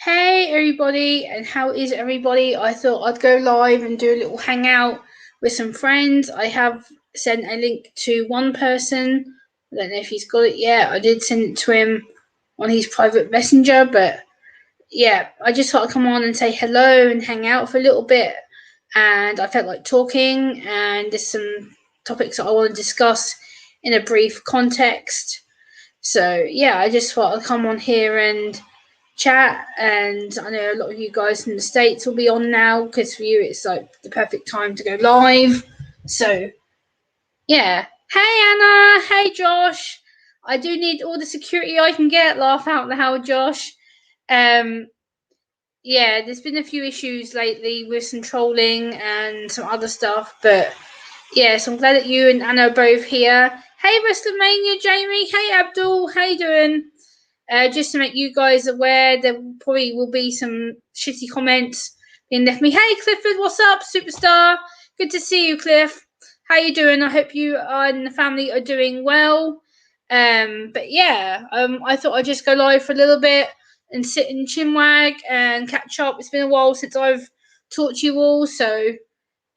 Hey everybody, and how is everybody? I thought I'd go live and do a little hangout with some friends. I have sent a link to one person. I don't know if he's got it yet. I did send it to him on his private messenger, but yeah, I just thought I'd come on and say hello and hang out for a little bit. And I felt like talking, and there's some topics that I want to discuss in a brief context. So yeah, I just thought I'd come on here and chat. And I know a lot of you guys in the States will be on now because for you it's like the perfect time to go live. So yeah. Hey Anna, hey Josh. I do need all the security I can get. Laugh out loud, Josh. Um yeah, there's been a few issues lately with some trolling and some other stuff, but yeah, so I'm glad that you and Anna are both here. Hey WrestleMania, Jamie. Hey Abdul, how you doing? Just to make you guys aware, there probably will be some shitty comments being left me. Hey Clifford, what's up, superstar? Good to see you, Cliff. How you doing? I hope you and the family are doing well. But yeah, I thought I'd just go live for a little bit and sit in chinwag and catch up. It's been a while since I've talked to you all, so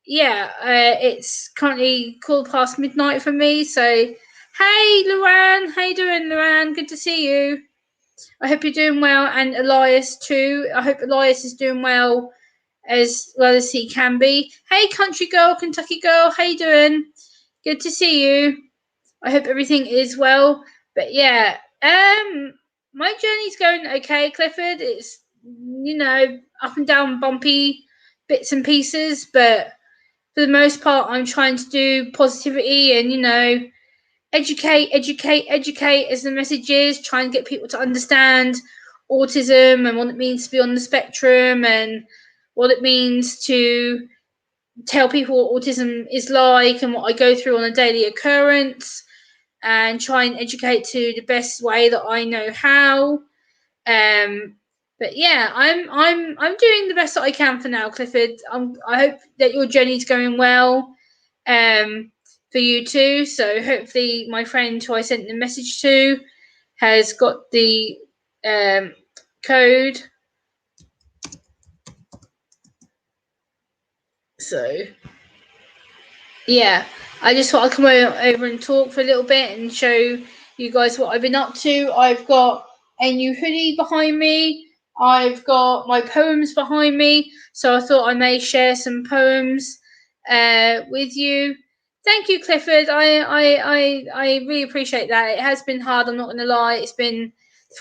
yeah, it's currently quarter past midnight for me. So hey, Luann, how you doing, Luann? Good to see you. I hope you're doing well, and Elias too. I hope Elias is doing well as he can be. Hey, country girl, Kentucky girl, how you doing? Good to see you. I hope everything is well. But yeah, my journey's going okay, Clifford. It's up and down, bumpy bits and pieces, but for the most part, I'm trying to do positivity and educate as the message is, try and get people to understand autism and what it means to be on the spectrum and what it means to tell people what autism is like and what I go through on a daily occurrence and try and educate to the best way that I know how. Um, but yeah, I'm doing the best that I can for now, Clifford. I hope that your journey's going well. Um, for you too. So hopefully, my friend who I sent the message to has got the code. So yeah, I just thought I'd come over and talk for a little bit and show you guys what I've been up to. I've got a new hoodie behind me. I've got my poems behind me. So I thought I may share some poems with you. Thank you, Clifford. I really appreciate that. It has been hard. I'm not going to lie. It's been.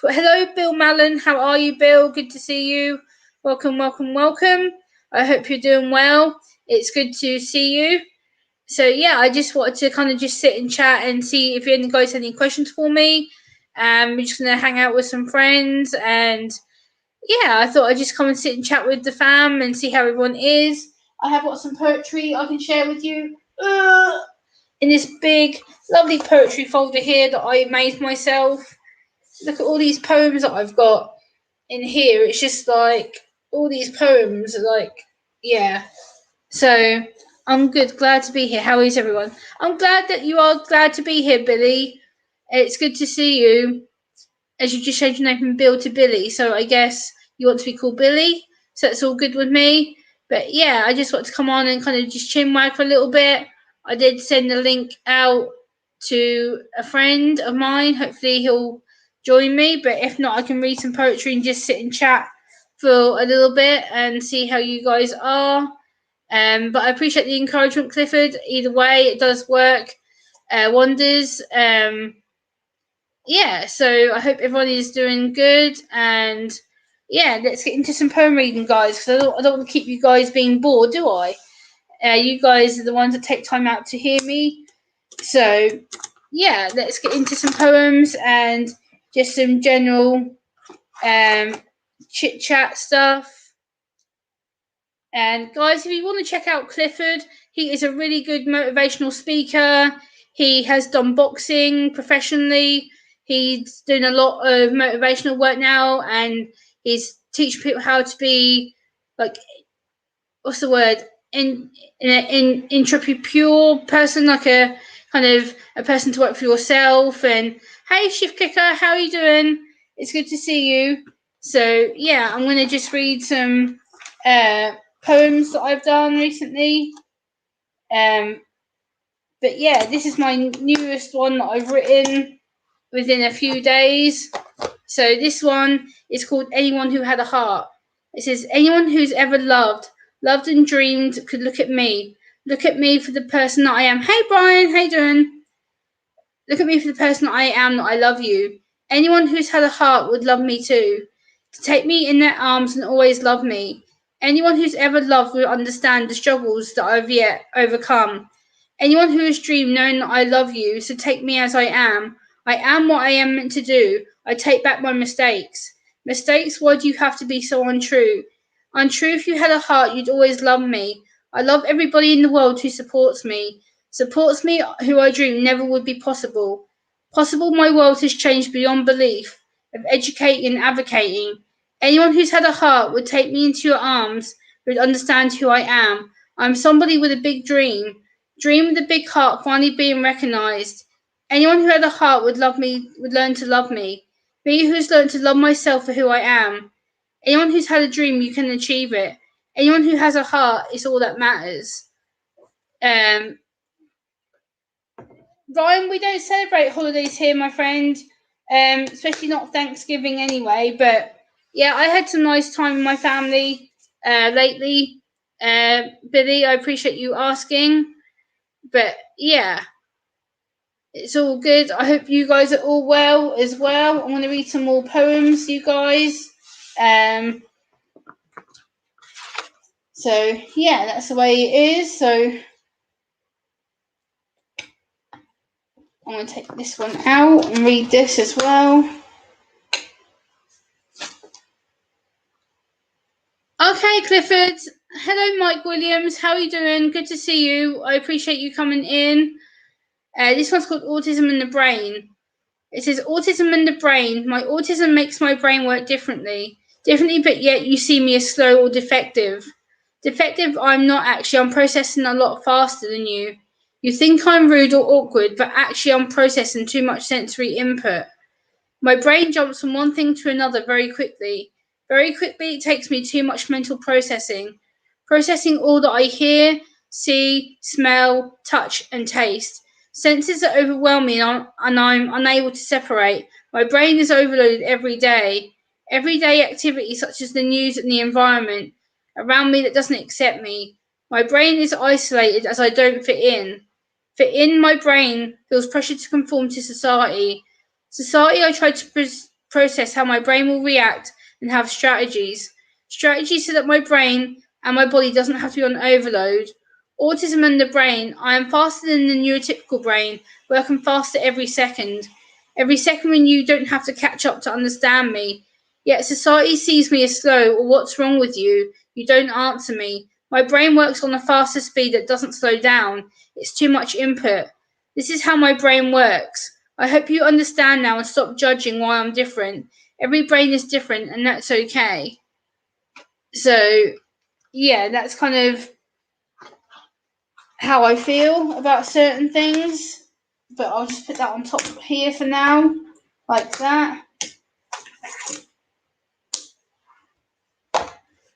Hello, Bill Mallon. How are you, Bill? Good to see you. Welcome, welcome, welcome. I hope you're doing well. It's good to see you. So yeah, I just wanted to kind of just sit and chat and see if you guys had any questions for me. We're just gonna hang out with some friends, and yeah, I thought I'd just come and sit and chat with the fam and see how everyone is. I have got some poetry I can share with you in this big, lovely poetry folder here that I made myself. Look at all these poems that I've got in here. It's just like all these poems, like yeah. So I'm good. Glad to be here. How is everyone? I'm glad that you are glad to be here, Billy. It's good to see you. As you just changed your name from Bill to Billy, so I guess you want to be called Billy. So that's all good with me. But yeah, I just want to come on and kind of just chinwag for a little bit. I did send the link out to a friend of mine. Hopefully he'll join me. But if not, I can read some poetry and just sit and chat for a little bit and see how you guys are. But I appreciate the encouragement, Clifford. Either way, it does work wonders. Yeah, so I hope everyone is doing good. And yeah, let's get into some poem reading, guys, because I don't want to keep you guys being bored, do I? You guys are the ones that take time out to hear me. So yeah, let's get into some poems and just some general chit chat stuff. And guys, if you want to check out Clifford, he is a really good motivational speaker. He has done boxing professionally. He's doing a lot of motivational work now, and he's teaching people how to be like, what's the word? In intrapure person, like a kind of a person to work for yourself. And hey, Shift Kicker, how are you doing? It's good to see you. So yeah, I'm gonna just read some poems that I've done recently. But yeah, this is my newest one that I've written within a few days. So this one is called Anyone Who Had a Heart. It says, anyone who's ever loved and dreamed could look at me. Look at me for the person that I am. Hey Brian, how you doing? Look at me for the person that I am, that I love you. Anyone who's had a heart would love me too. To take me in their arms and always love me. Anyone who's ever loved will understand the struggles that I've yet overcome. Anyone who has dreamed knowing that I love you, so take me as I am. I am what I am meant to do. I take back my mistakes. Mistakes, why do you have to be so untrue? Untrue, if you had a heart, you'd always love me. I love everybody in the world who supports me who I dreamed never would be possible. Possible, my world has changed beyond belief, of educating and advocating. Anyone who's had a heart would take me into your arms, would understand who I am. I'm somebody with a big dream with a big heart finally being recognised. Anyone who had a heart would love me, would learn to love me. Me who's learned to love myself for who I am. Anyone who's had a dream, you can achieve it. Anyone who has a heart is all that matters. Um, Ryan, we don't celebrate holidays here, my friend. Especially not Thanksgiving anyway. But yeah, I had some nice time with my family lately. Billy, I appreciate you asking. But yeah, it's all good. I hope you guys are all well as well. I'm going to read some more poems, you guys. So yeah, that's the way it is. So I'm going to take this one out and read this as well. Okay, Clifford. Hello, Mike Williams. How are you doing? Good to see you. I appreciate you coming in. This one's called Autism in the Brain. It says, autism in the brain. My autism makes my brain work differently. Differently, but yet you see me as slow or defective. Defective, I'm not actually. I'm processing a lot faster than you. You think I'm rude or awkward, but actually I'm processing too much sensory input. My brain jumps from one thing to another very quickly. Very quickly, it takes me too much mental processing. Processing all that I hear, see, smell, touch, and taste. Senses that overwhelm me and I'm unable to separate. My brain is overloaded every day. Everyday activities such as the news and the environment around me that doesn't accept me. My brain is isolated as I don't fit in. Fit in, my brain feels pressure to conform to society. Society, I try to process how my brain will react and have strategies. Strategies so that my brain and my body doesn't have to be on overload. Autism and the brain, I am faster than the neurotypical brain, working faster every second. Every second when you don't have to catch up to understand me. Yet society sees me as slow, or what's wrong with you? You don't answer me. My brain works on a faster speed that doesn't slow down. It's too much input. This is how my brain works. I hope you understand now and stop judging why I'm different. Every brain is different, and that's okay. So, yeah, that's kind of how I feel about certain things. But I'll just put that on top here for now, like that.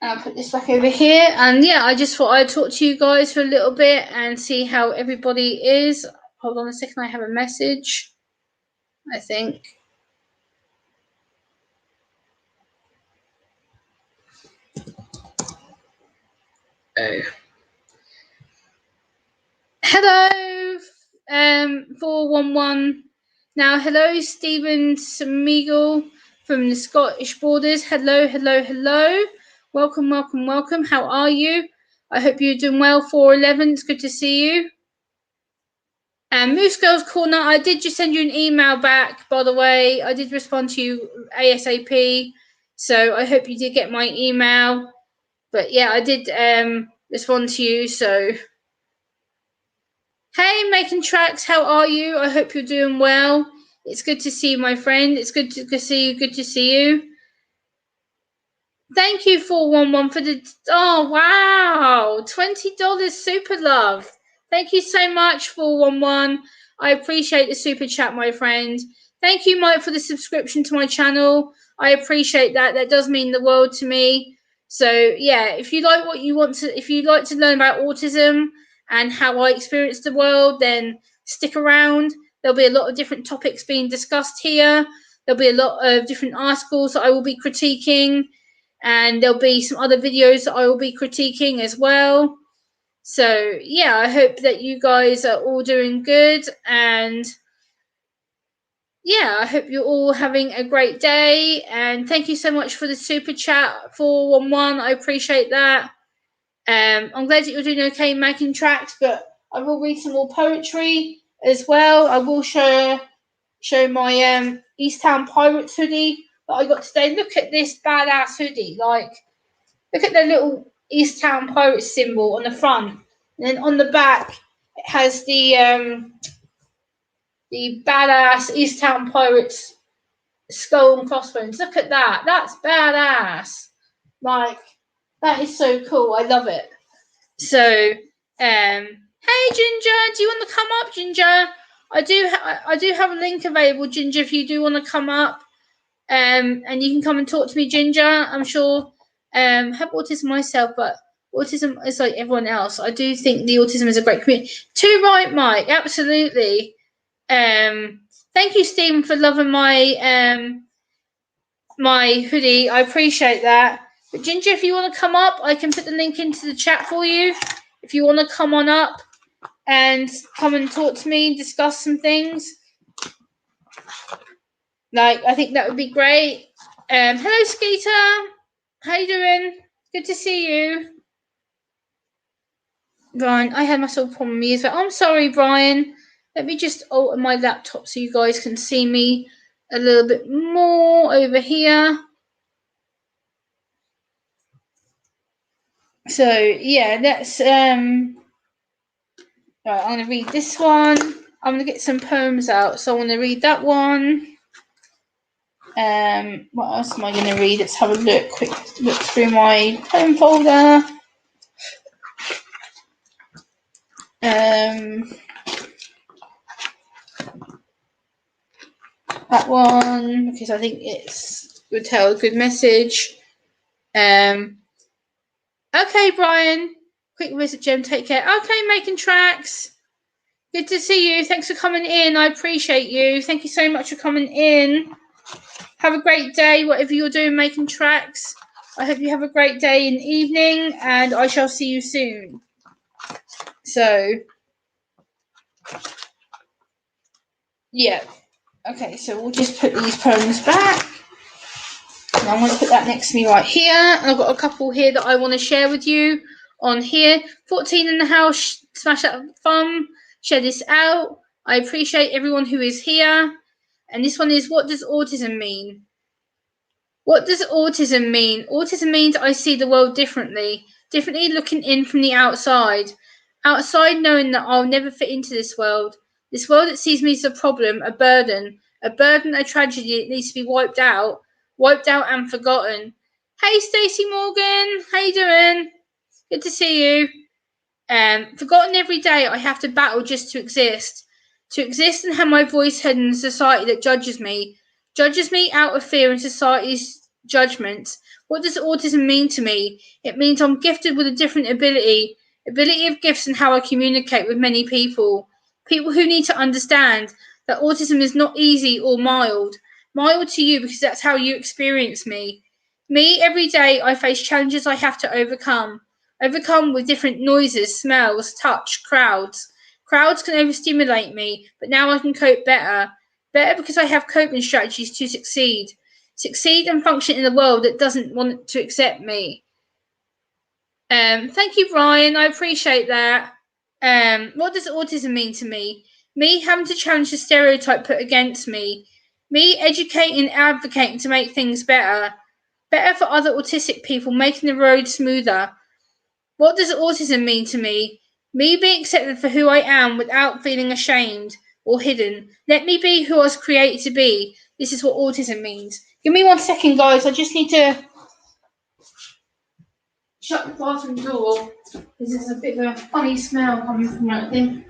And I'll put this back over here. And yeah, I just thought I'd talk to you guys for a little bit and see how everybody is. Hold on a second, I have a message, I think. Oh. Hello, 411. Now, hello, Stephen Smeagol from the Scottish Borders. Hello, hello, hello. Welcome, welcome, welcome. How are you? I hope you're doing well. 411. It's good to see you. And Moose Girls Corner, I did just send you an email back, by the way. I did respond to you ASAP. So I hope you did get my email. But yeah, I did respond to you. So, hey, Making Tracks, how are you? I hope you're doing well. It's good to see you, my friend. It's good to see you. Good to see you. Thank you, 411, for the... Oh, wow. $20 super love. Thank you so much, 411. I appreciate the super chat, my friend. Thank you, Mike, for the subscription to my channel. I appreciate that. That does mean the world to me. So yeah, if you like if you'd like to learn about autism and how I experience the world, then stick around. There'll be a lot of different topics being discussed here. There'll be a lot of different articles that I will be critiquing, and there'll be some other videos that I will be critiquing as well. So yeah, I hope that you guys are all doing good, and yeah, I hope you're all having a great day. And thank you so much for the super chat 411. I appreciate that. I'm glad that you're doing okay making tracks, but I will read some more poetry as well. I will show my East Town Pirates hoodie that I got today. Look at this badass hoodie. Like, look at the little East Town Pirates symbol on the front, and then on the back it has the badass East Town Pirates skull and crossbones. Look at that. That's badass. Like, that is so cool. I love it. So, hey Ginger, do you want to come up, Ginger? I do have a link available, Ginger, if you do want to come up. And you can come and talk to me, Ginger. I'm sure have autism myself, but autism is like everyone else. I do think the autism is a great community. Too right, Mike. Absolutely. Thank you, Stephen, for loving my my hoodie. I appreciate that. But Ginger, if you want to come up, I can put the link into the chat for you. If you want to come on up and come and talk to me and discuss some things, like, I think that would be great. Hello, Skeeter. How you doing? Good to see you. Brian, I had myself a problem with me as well. I'm sorry, Brian. Let me just alter my laptop so you guys can see me a little bit more over here. So yeah, that's right, I'm gonna read this one. I'm gonna get some poems out, so I'm gonna read that one. What else am I gonna read? Let's have a quick look through my poem folder. That one, because I think it's would tell a good message. Okay, Brian. Quick visit, Jem. Take care. Okay, making tracks. Good to see you. Thanks for coming in. I appreciate you. Thank you so much for coming in. Have a great day, whatever you're doing, making tracks. I hope you have a great day and evening, and I shall see you soon. So, yeah. Okay, so we'll just put these poems back. And I'm going to put that next to me right here. And I've got a couple here that I want to share with you on here. 14 in the house, smash that thumb, share this out. I appreciate everyone who is here. And this one is, what does autism mean? What does autism mean? Autism means I see the world differently looking in from the outside. Outside knowing that I'll never fit into this world that sees me as a problem, a burden, a tragedy that needs to be wiped out and forgotten. Hey, Stacey Morgan, how you doing? Good to see you. Forgotten every day I have to battle just to exist and have my voice heard in a society that judges me out of fear and society's judgment. What does autism mean to me? It means I'm gifted with a different ability of gifts and how I communicate with many people who need to understand that autism is not easy or mild to you because that's how you experience me. Every day I face challenges I have to overcome with different noises, smells, touch, crowds. Crowds can overstimulate me, but now I can cope better. Better because I have coping strategies to succeed and function in a world that doesn't want to accept me. Thank you, Brian. I appreciate that. What does autism mean to me? Me having to challenge the stereotype put against me. Me educating and advocating to make things better. Better for other autistic people, making the road smoother. What does autism mean to me? Me being accepted for who I am without feeling ashamed or hidden. Let me be who I was created to be. This is what autism means. Give me 1 second, guys. I just need to shut the bathroom door because there's a bit of a funny smell coming from right there.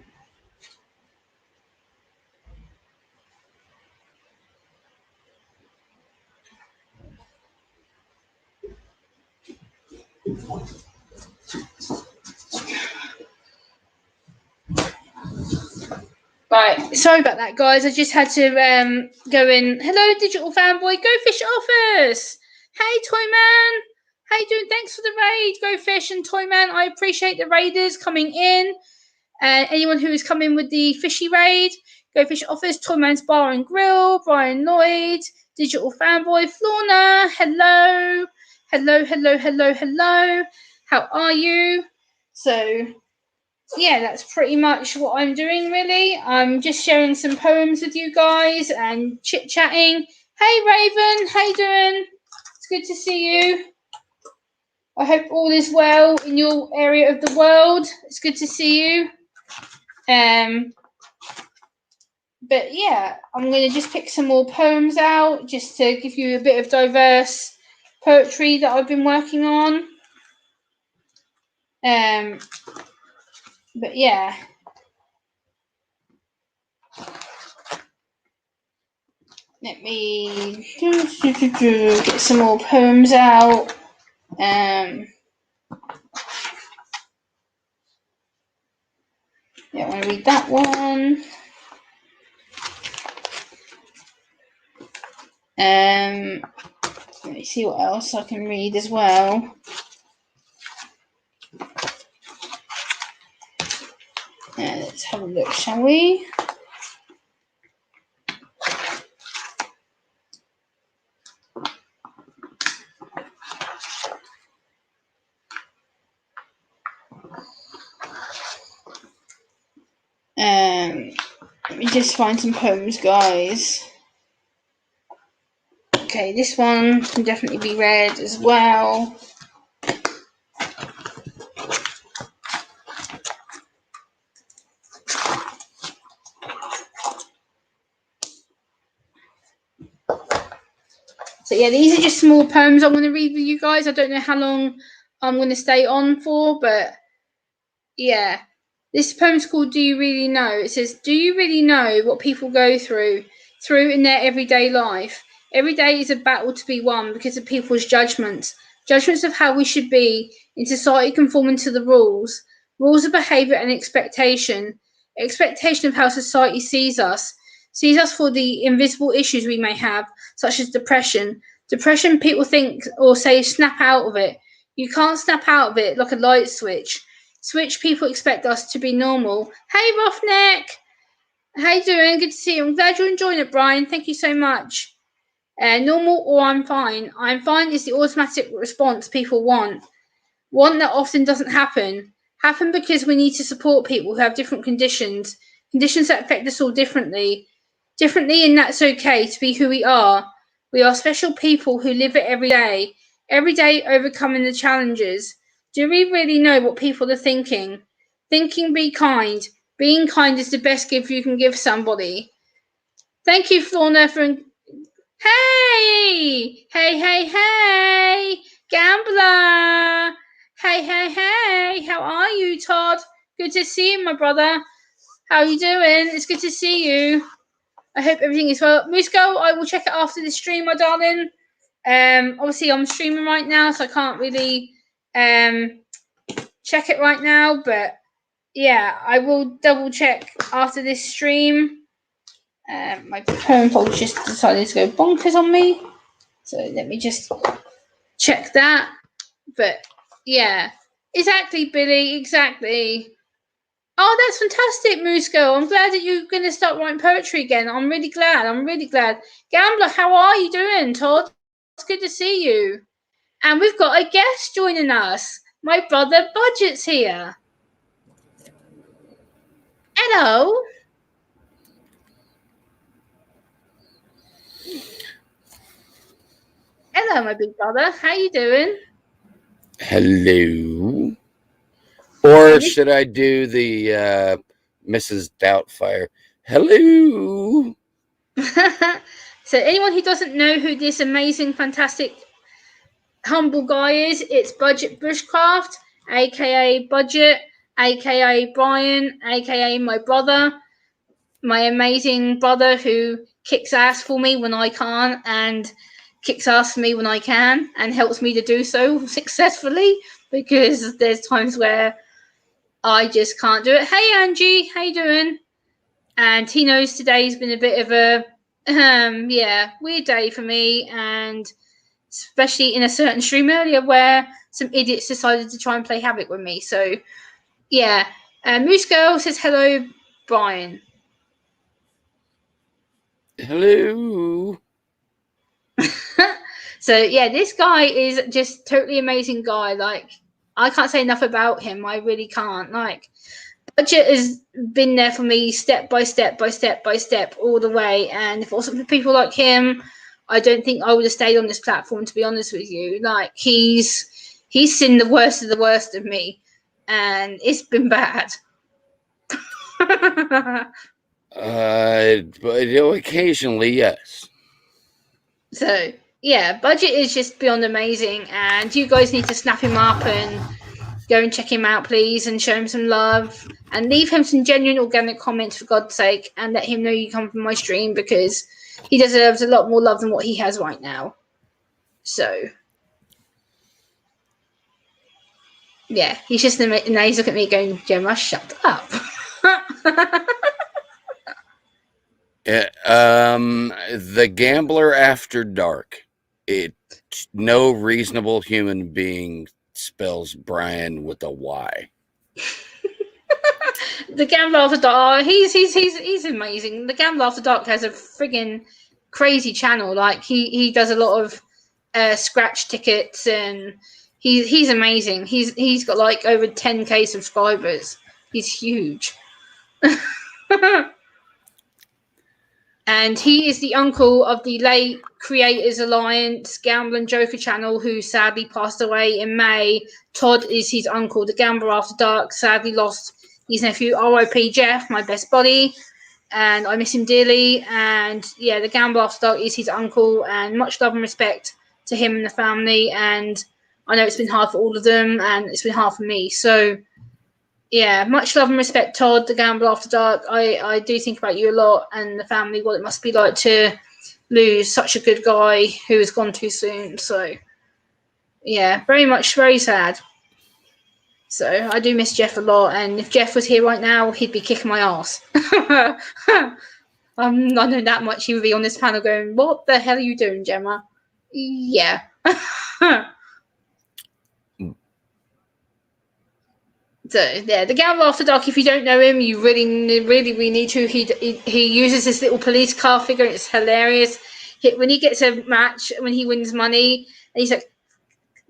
Right, sorry about that, guys. I just had to go in. Hello, digital fanboy. Go Fish Office. Hey, Toyman. How you doing? Thanks for the raid, Go Fish and Toyman. I appreciate the raiders coming in. Anyone who is coming with the fishy raid, Go Fish Office, Toyman's Bar and Grill, Brian Lloyd, Digital Fanboy, Florna. Hello. Hello, hello, hello, hello. How are you? So, yeah, that's pretty much what I'm doing, really. I'm just sharing some poems with you guys and chit-chatting. Hey, Raven, how you doing? It's good to see you. I hope all is well in your area of the world. It's good to see you. But yeah, I'm going to just pick some more poems out just to give you a bit of diverse poetry that I've been working on. But yeah. Let me get some more poems out. Yeah, I want to read that one. Let me see what else I can read as well. Let's have a look, shall we? Let me just find some poems, guys. Okay, this one can definitely be read as well. So yeah, these are just small poems I'm going to read with you guys. I don't know how long I'm going to stay on for, but yeah. This poem's called Do You Really Know? It says, do you really know what people go through in their everyday life? Every day is a battle to be won because of people's judgments of how we should be in society conforming to the rules of behaviour and expectation of how society sees us for the invisible issues we may have, such as depression. Depression, people think or say snap out of it. You can't snap out of it like a light switch. People expect us to be normal. Hey, Roughneck! How you doing? Good to see you. I'm glad you're enjoying it, Brian. Thank you so much. Normal or I'm fine. I'm fine is the automatic response people want. One that often doesn't happen. Happen because we need to support people who have different conditions that affect us all differently, and that's okay to be who we are. We are special people who live it every day overcoming the challenges. Do we really know what people are thinking? Be kind. Being kind is the best gift you can give somebody. Thank you, Florna, for... Hey! Gambler! Hey! How are you, Todd? Good to see you, my brother. How are you doing? It's good to see you. I hope everything is well. Musco, I will check it after the stream, my darling. Obviously, I'm streaming right now, so I can't really check it right now. But yeah, I will double check after this stream. My poem folder just decided to go bonkers on me, so let me just check that. But yeah, exactly, Billy, exactly. Oh, that's fantastic, Musco. I'm glad that you're going to start writing poetry again. I'm really glad. Gambler, how are you doing, Todd? It's good to see you. And we've got a guest joining us. My brother Budget's here. Hello. Hello, my big brother. How you doing? Hello. Or should I do the Mrs. Doubtfire? Hello. So anyone who doesn't know who this amazing, fantastic, humble guy is, it's Budget Bushcraft, aka Budget, aka Brian, aka my brother, my amazing brother who kicks ass for me when I can't and kicks ass for me when I can and helps me to do so successfully because there's times where I just can't do it. Hey Angie, how you doing? And he knows today's been a bit of a weird day for me, and especially in a certain stream earlier where some idiots decided to try and play havoc with me. So yeah, Moose Girl says hello, Brian. Hello. So yeah, this guy is just totally amazing guy. Like, I can't say enough about him. I really can't. Like, Budget has been there for me step by step by step by step all the way. And if it wasn't for people like him, I don't think I would have stayed on this platform, to be honest with you. Like, he's seen the worst of me, and it's been bad. But occasionally, yes. So yeah, Budget is just beyond amazing, and you guys need to snap him up and go and check him out, please, and show him some love and leave him some genuine organic comments for God's sake, and let him know you come from my stream, because he deserves a lot more love than what he has right now. So yeah, he's just now he's looking at me going, Gemma, shut up. The Gambler After Dark. No reasonable human being spells Brian with a Y. The Gambler After Dark, he's amazing. The Gambler After Dark has a friggin' crazy channel. Like, he does a lot of scratch tickets, and he's amazing. He's got like over 10k subscribers. He's huge. And he is the uncle of the late Creators Alliance Gamble and Joker channel, who sadly passed away in May. Todd is his uncle. The Gambler After Dark sadly lost his nephew, R.I.P. Jeff, my best buddy, and I miss him dearly. And yeah, the Gambler After Dark is his uncle, and much love and respect to him and the family. And I know it's been hard for all of them, and it's been hard for me. So yeah, much love and respect, Todd, the Gambler After Dark. I do think about you a lot, and the family, what it must be like to lose such a good guy who has gone too soon. So yeah, very sad. So I do miss Jeff a lot, and if Jeff was here right now, he'd be kicking my ass. I know that much. He would be on this panel going, what the hell are you doing, Gemma? Yeah. So yeah, the Gambler After Dark. If you don't know him, you really need to. He uses this little police car figure. It's hilarious. When he gets a match, when he wins money, and he's like,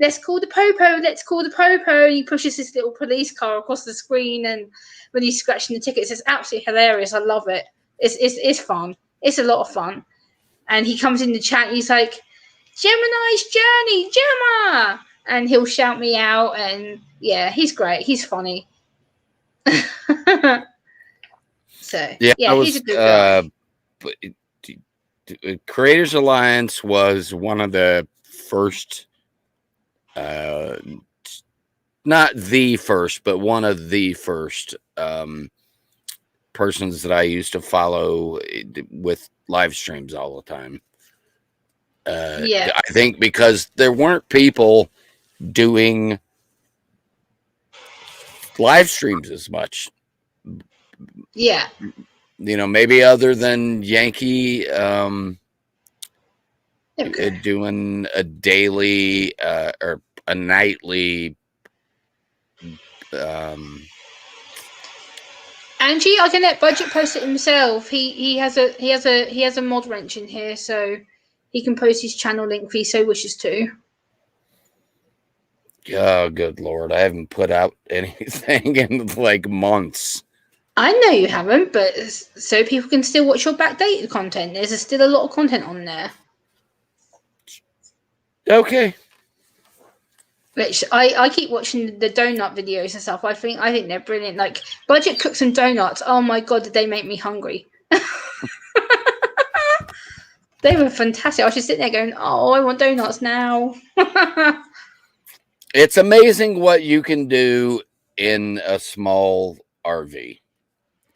"Let's call the popo. Let's call the popo." And he pushes this little police car across the screen, and when he's scratching the tickets, it's absolutely hilarious. I love it. It's fun. It's a lot of fun. And he comes in the chat. And he's like, "Gemini's journey, Gemma." And he'll shout me out, and yeah, he's great. He's funny. So yeah, he's a good guy. Creators Alliance was one of the first, not the first, but one of the first persons that I used to follow with live streams all the time. Yeah, I think because there weren't people doing live streams as much. Yeah. You know, maybe other than Yankee doing a daily or a nightly Angie, I can let Budget post it himself. He has a mod wrench in here, so he can post his channel link if he so wishes to. Oh, good Lord. I haven't put out anything in like months. I know you haven't, but so people can still watch your backdated content. There's still a lot of content on there. Okay. Which I keep watching the donut videos and stuff. I think they're brilliant. Like, Budget cooks some donuts. Oh my God, did they make me hungry? They were fantastic. I was just sitting there going, oh, I want donuts now. It's amazing what you can do in a small RV.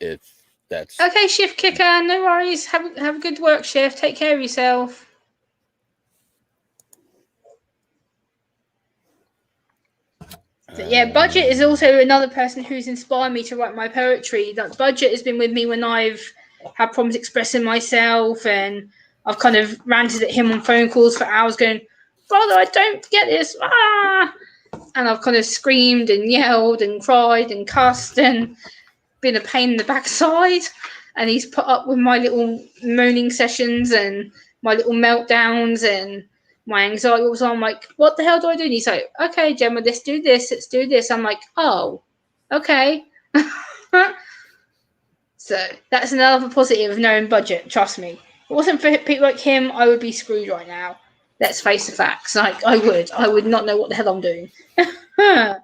If that's okay, Shift Kicker. No worries. Have a good work shift. Take care of yourself. So, yeah, Budget is also another person who's inspired me to write my poetry. Like, Budget has been with me when I've had problems expressing myself, and I've kind of ranted at him on phone calls for hours going, brother, I don't get this. Ah! And I've kind of screamed and yelled and cried and cussed and been a pain in the backside. And he's put up with my little moaning sessions and my little meltdowns and my anxiety was on. I'm like, what the hell do I do? And he's like, okay, Gemma, let's do this. Let's do this. I'm like, oh, okay. So that's another positive of knowing Budget. Trust me. If it wasn't for people like him, I would be screwed right now. Let's face the facts. Like, I would not know what the hell I'm doing. And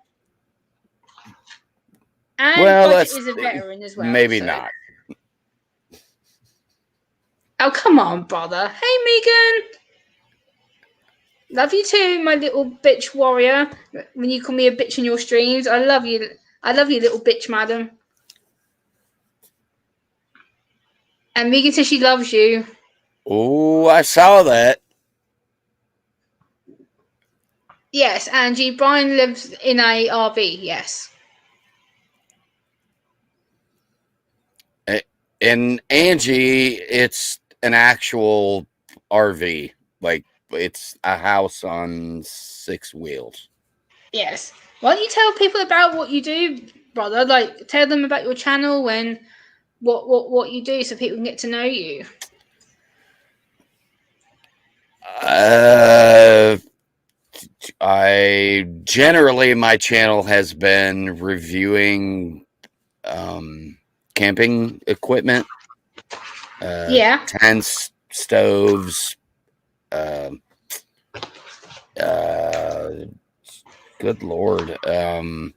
well, Budget is a veteran as well. Maybe so. not. Oh, come on, brother. Hey, Megan. Love you too, my little bitch warrior. When you call me a bitch in your streams, I love you. I love you, little bitch, madam. And Megan says she loves you. Oh, I saw that. Yes, Angie. Brian lives in a RV. Yes. In Angie, it's an actual RV. Like, it's a house on 6 wheels. Yes. Why don't you tell people about what you do, brother? Like, tell them about your channel and what you do so people can get to know you. I generally, my channel has been reviewing camping equipment, tents, stoves, good Lord. I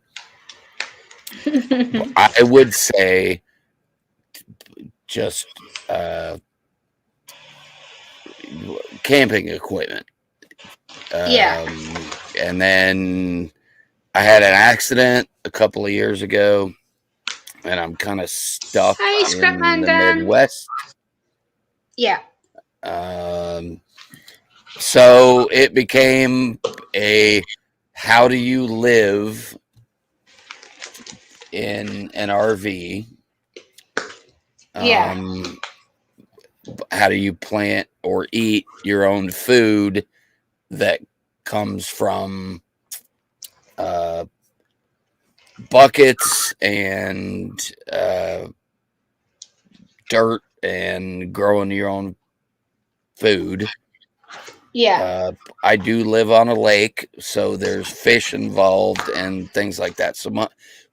would say just camping equipment. And then I had an accident a couple of years ago, and I'm kind of stuck in the Midwest. Yeah. So it became a how do you live in an RV? How do you plant or eat your own food that comes from buckets and dirt and growing your own food. I do live on a lake, so there's fish involved and things like that. So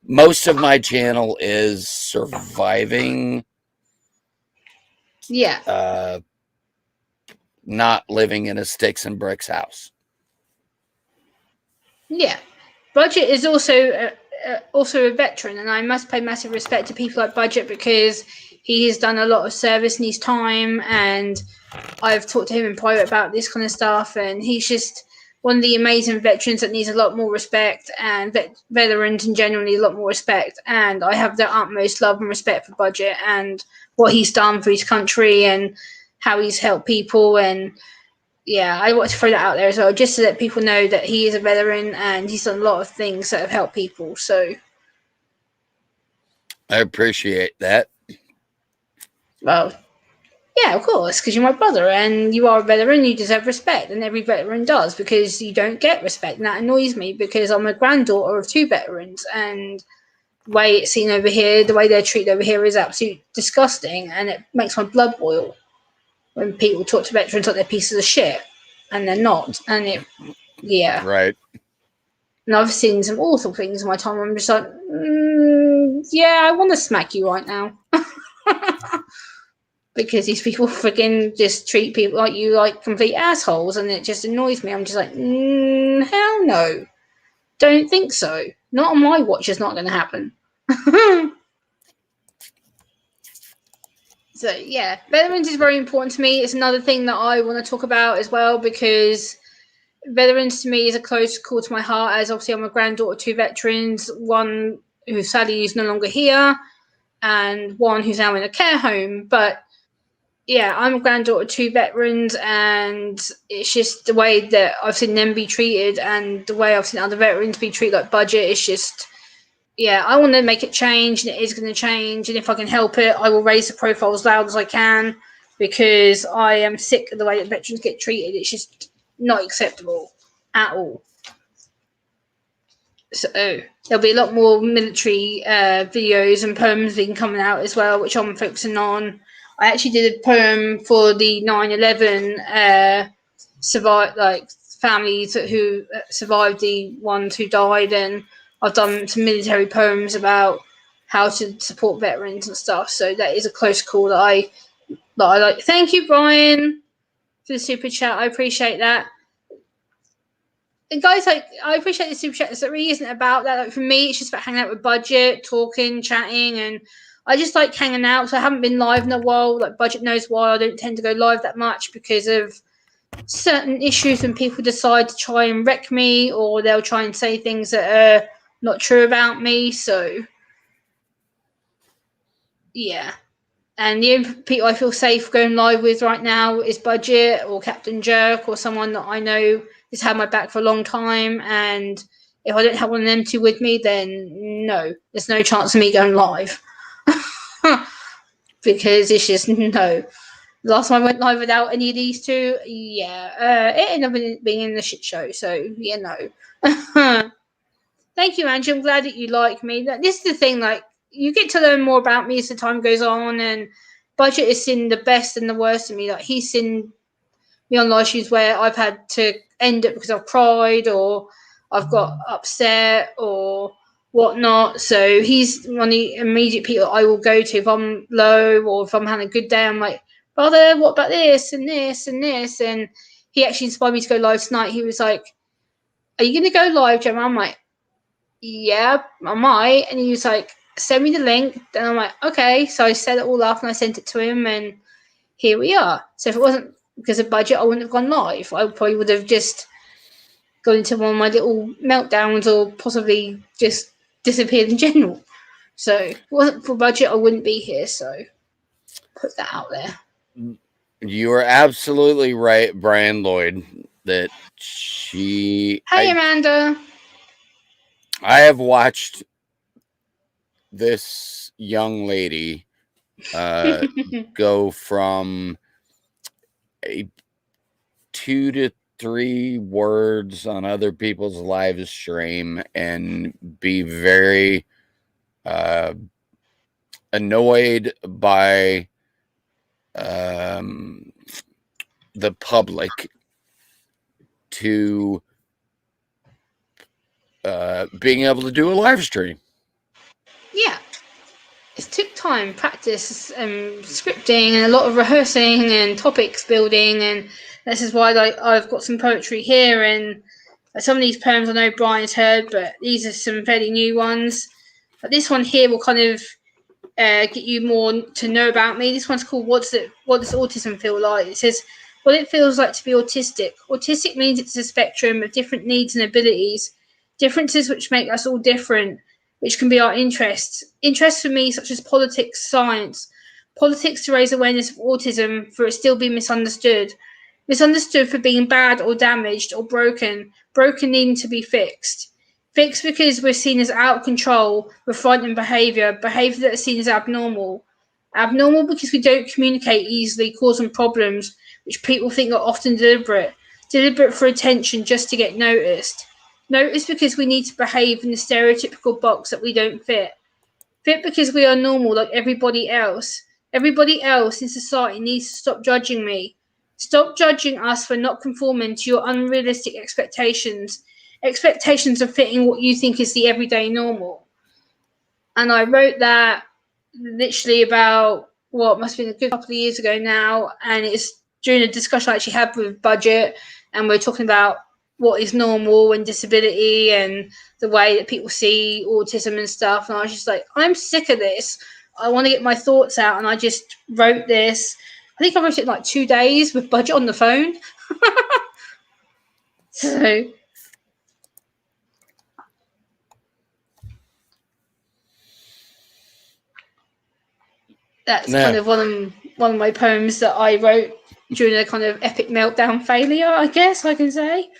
most of my channel is surviving. Not living in a sticks and bricks house. Yeah. Budget is also a veteran, and I must pay massive respect to people like Budget because he has done a lot of service in his time, and I've talked to him in private about this kind of stuff, and he's just one of the amazing veterans that needs a lot more respect, and veterans in general need a lot more respect, and I have the utmost love and respect for Budget and what he's done for his country and how he's helped people. And yeah, I want to throw that out there as well, just to let people know that he is a veteran and he's done a lot of things that have helped people. So I appreciate that. Well, yeah, of course, because you're my brother and you are a veteran, you deserve respect, and every veteran does, because you don't get respect, and that annoys me because I'm a granddaughter of 2 veterans, and the way it's seen over here, the way they're treated over here is absolutely disgusting, and it makes my blood boil when people talk to veterans like they're pieces of shit, and they're not, and right. And I've seen some awful things in my time. I'm just like, yeah, I want to smack you right now. Because these people freaking just treat people like you like complete assholes, and it just annoys me. I'm just like, hell no. Don't think so. Not on my watch, it's not going to happen. So, yeah, veterans is very important to me. It's another thing that I want to talk about as well, because veterans to me is a close call to my heart, as obviously I'm a granddaughter of 2 veterans, one who sadly is no longer here, and one who's now in a care home. But yeah, I'm a granddaughter of 2 veterans, and it's just the way that I've seen them be treated and the way I've seen other veterans be treated like budget. It's just, yeah, I want to make it change, and it is going to change. And if I can help it, I will raise the profile as loud as I can, because I am sick of the way that veterans get treated. It's just not acceptable at all. So there'll be a lot more military videos and poems being coming out as well, which I'm focusing on. I actually did a poem for the 9/11 families who survived the ones who died, and I've done some military poems about how to support veterans and stuff. So that is a close call that I like. Thank you, Brian, for the super chat. I appreciate that. And guys, like, I appreciate the super chat. So it really isn't about that. Like, for me, it's just about hanging out with Budget, talking, chatting, and I just like hanging out. So I haven't been live in a while. Like, Budget knows why I don't tend to go live that much, because of certain issues when people decide to try and wreck me, or they'll try and say things that are not true about me. So yeah. And the only people I feel safe going live with right now is Budget or Captain Jerk, or someone that I know has had my back for a long time. And if I don't have one of them two with me, then no, there's no chance of me going live. Because it's just no. Last time I went live without any of these two, yeah, it ended up being in the shit show. So yeah, no. Thank you, Angie. I'm glad that you like me. This is the thing, like, you get to learn more about me as the time goes on, and Budget has seen the best and the worst of me. Like, he's seen me on issues where I've had to end it because I've cried, or I've got upset, or whatnot. So he's one of the immediate people I will go to if I'm low, or if I'm having a good day. I'm like, brother, what about this and this and this? And he actually inspired me to go live tonight. He was like, are you going to go live, Gemma? I'm like, yeah, I might. And he was like, send me the link. Then I'm like, okay. So I set it all up and I sent it to him, and here we are. So if it wasn't because of budget, I wouldn't have gone live. I probably would have just gone into one of my little meltdowns, or possibly just disappeared in general. So if it wasn't for budget, I wouldn't be here. So put that out there. You are absolutely right, Brian Lloyd, that she. Hey, Amanda. I have watched this young lady go from a 2 to 3 words on other people's live stream and be very annoyed by the public, to being able to do a live stream. Yeah. It took time, practice, scripting, and a lot of rehearsing and topics building. And this is why I've got some poetry here. And some of these poems I know Brian's heard, but these are some fairly new ones. But this one here will kind of get you more to know about me. This one's called What Does Autism Feel Like? It says, what it feels like to be autistic. Autistic means it's a spectrum of different needs and abilities, differences which make us all different, which can be our interests. Interests for me, such as politics, science. Politics to raise awareness of autism, for it still being misunderstood. Misunderstood for being bad or damaged or broken, broken needing to be fixed. Fixed because we're seen as out of control with frightening behaviour, behaviour that is seen as abnormal. Abnormal because we don't communicate easily, causing problems which people think are often deliberate. Deliberate for attention just to get noticed. Noticed because we need to behave in the stereotypical box that we don't fit. Fit because we are normal like everybody else. Everybody else in society needs to stop judging me. Stop judging us for not conforming to your unrealistic expectations. Expectations of fitting what you think is the everyday normal. And I wrote that literally about what must have been a good couple of years ago now, and it's during a discussion I actually had with Budget, and we're talking about what is normal and disability and the way that people see autism and stuff. And I was just like, I'm sick of this. I want to get my thoughts out, and I just wrote this. I think I wrote it in like 2 days with Budget on the phone. So that's kind of what I'm one of my poems that I wrote during a kind of epic meltdown failure, I guess I can say.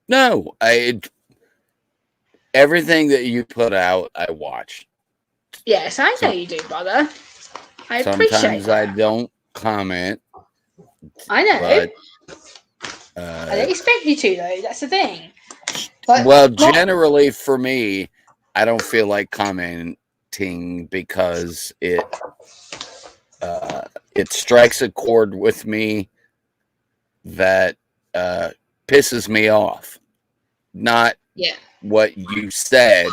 No, everything that you put out, I watch. Yes, I know you do, brother. I appreciate Sometimes that. I don't comment. I know. But I don't expect you to, though. That's the thing. But well, generally for me, I don't feel like commenting because it strikes a chord with me that pisses me off. Not what you said;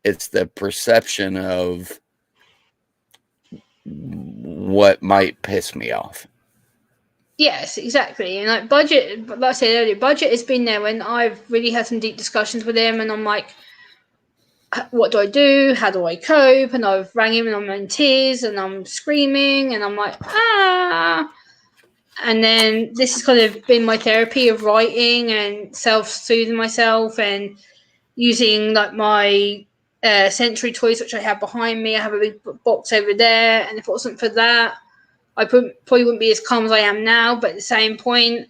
it's the perception of what might piss me off. Yes, exactly. And like Budget, like I said earlier, Budget has been there when I've really had some deep discussions with him, and I'm like, what do I do? How do I cope? And I've rang him and I'm in tears and I'm screaming and I'm like, ah. And then this has kind of been my therapy of writing and self-soothing myself and using like my sensory toys, which I have behind me. I have a big box over there. And if it wasn't for that, I probably wouldn't be as calm as I am now. But at the same point,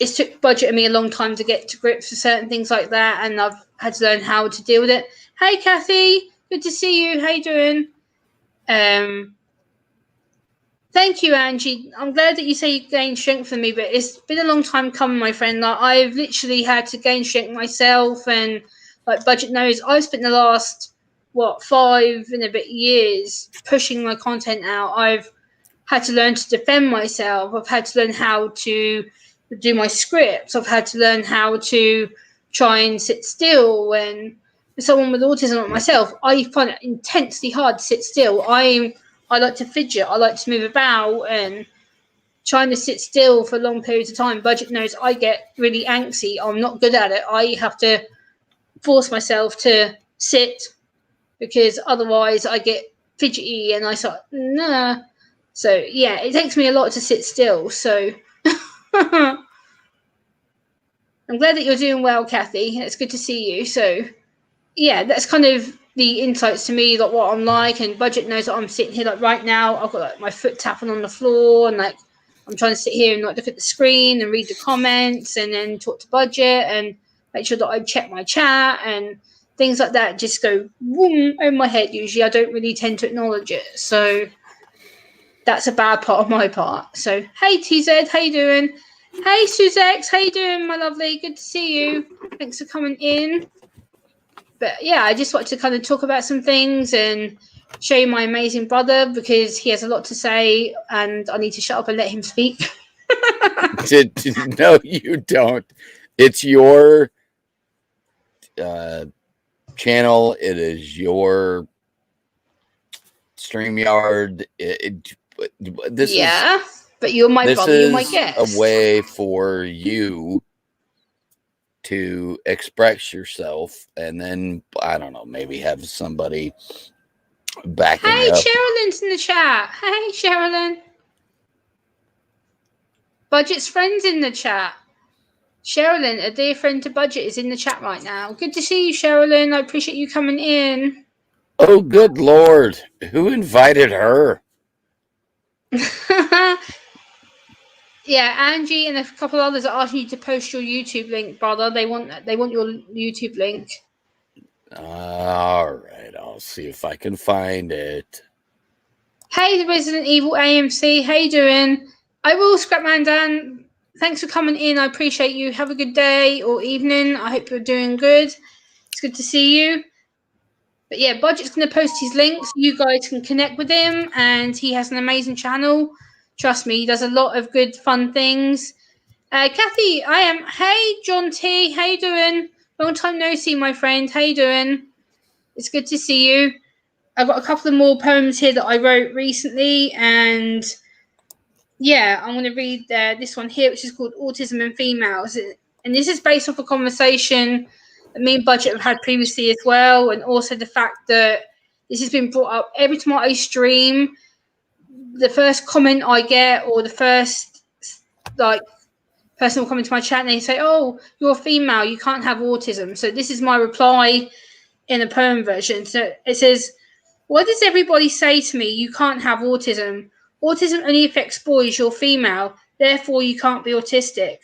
it took Budget and me a long time to get to grips with certain things like that, and I've had to learn how to deal with it. Hey, Kathy, good to see you. How you doing? Thank you, Angie. I'm glad that you say you gained strength from me, but it's been a long time coming, my friend. Like I've literally had to gain strength myself, and like Budget knows, I've spent the last 5 and a bit years pushing my content out. I've had to learn to defend myself. I've had to learn how to do my scripts. I've had to learn how to try and sit still. When for someone with autism like myself, I find it intensely hard to sit still. I like to fidget. I like to move about, and trying to sit still for long periods of time. Budget knows I get really angsty. I'm not good at it. I have to force myself to sit because otherwise I get fidgety and I start nah. So yeah, it takes me a lot to sit still. So I'm glad that you're doing well, Kathy. It's good to see you. So yeah, that's kind of the insights to me, like what I'm like. And Budget knows that I'm sitting here like right now. I've got like my foot tapping on the floor, and like I'm trying to sit here and like look at the screen and read the comments, and then talk to Budget and make sure that I check my chat and things like that. Just go boom over my head. Usually, I don't really tend to acknowledge it. So that's a bad part of my part. So hey TZ, how you doing? Hey Suzex, how you doing, my lovely? Good to see you. Thanks for coming in. But yeah, I just wanted to kind of talk about some things and show you my amazing brother because he has a lot to say and I need to shut up and let him speak. No, you don't. It's your channel. It is your StreamYard. This is but you're my brother. You're my guest. A way for you to express yourself, and then I don't know, maybe have somebody backing up. Hey, Sherilyn's in the chat. Hey, Sherilyn. Budget's friend's in the chat. Sherilyn, a dear friend to Budget, is in the chat right now. Good to see you, Sherilyn. I appreciate you coming in. Oh, good Lord. Who invited her? Yeah, Angie and a couple of others are asking you to post your YouTube link, brother. They want your YouTube link. All right, I'll see if I can find it. Hey, the Resident Evil AMC. How you doing? I will, Scrapman Dan. Thanks for coming in. I appreciate you. Have a good day or evening. I hope you're doing good. It's good to see you. But yeah, Budget's going to post his links. You guys can connect with him, and he has an amazing channel. Trust me, he does a lot of good, fun things. Kathy, I am. Hey, John T. How you doing? Long time no see, my friend. How you doing? It's good to see you. I've got a couple of more poems here that I wrote recently, and yeah, I'm going to read this one here, which is called Autism and Females. And this is based off a conversation that me and Budget have had previously as well, and also the fact that this has been brought up every time I stream. The first comment I get, or the first like person will come into my chat and they say, "Oh, you're female, you can't have autism." So this is my reply in the poem version. So it says, "Why does everybody say to me, you can't have autism? Autism only affects boys, you're female, therefore you can't be autistic.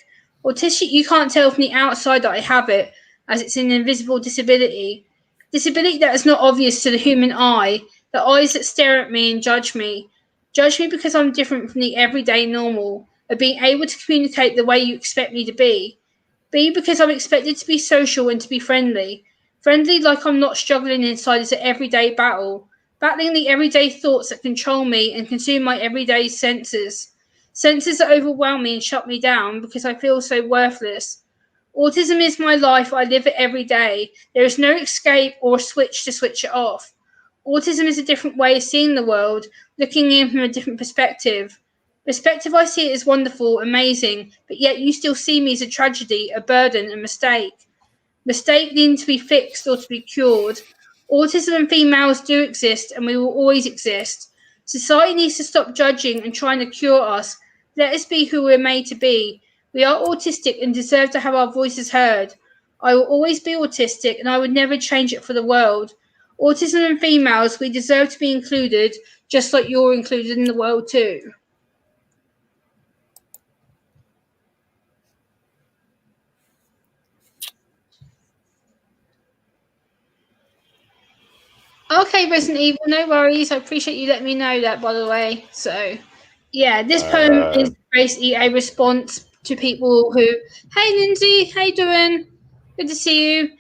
Autistic, you can't tell from the outside that I have it, as it's an invisible disability. Disability that is not obvious to the human eye, the eyes that stare at me and judge me. Judge me because I'm different from the everyday normal, of being able to communicate the way you expect me to be. B, because I'm expected to be social and to be friendly. Friendly like I'm not struggling inside as an everyday battle. Battling the everyday thoughts that control me and consume my everyday senses. Senses that overwhelm me and shut me down because I feel so worthless. Autism is my life. I live it every day. There is no escape or switch to switch it off. Autism is a different way of seeing the world, looking in from a different perspective. Perspective I see it as wonderful, amazing, but yet you still see me as a tragedy, a burden, a mistake. Mistake needing to be fixed or to be cured. Autism and females do exist and we will always exist. Society needs to stop judging and trying to cure us. Let us be who we're made to be. We are autistic and deserve to have our voices heard. I will always be autistic and I would never change it for the world. Autism and females, we deserve to be included, just like you're included in the world too. Okay, Resident Evil, no worries. I appreciate you letting me know that, by the way. So, yeah, this poem is basically a response to people who, hey, Lindsay, how you doing? Good to see you.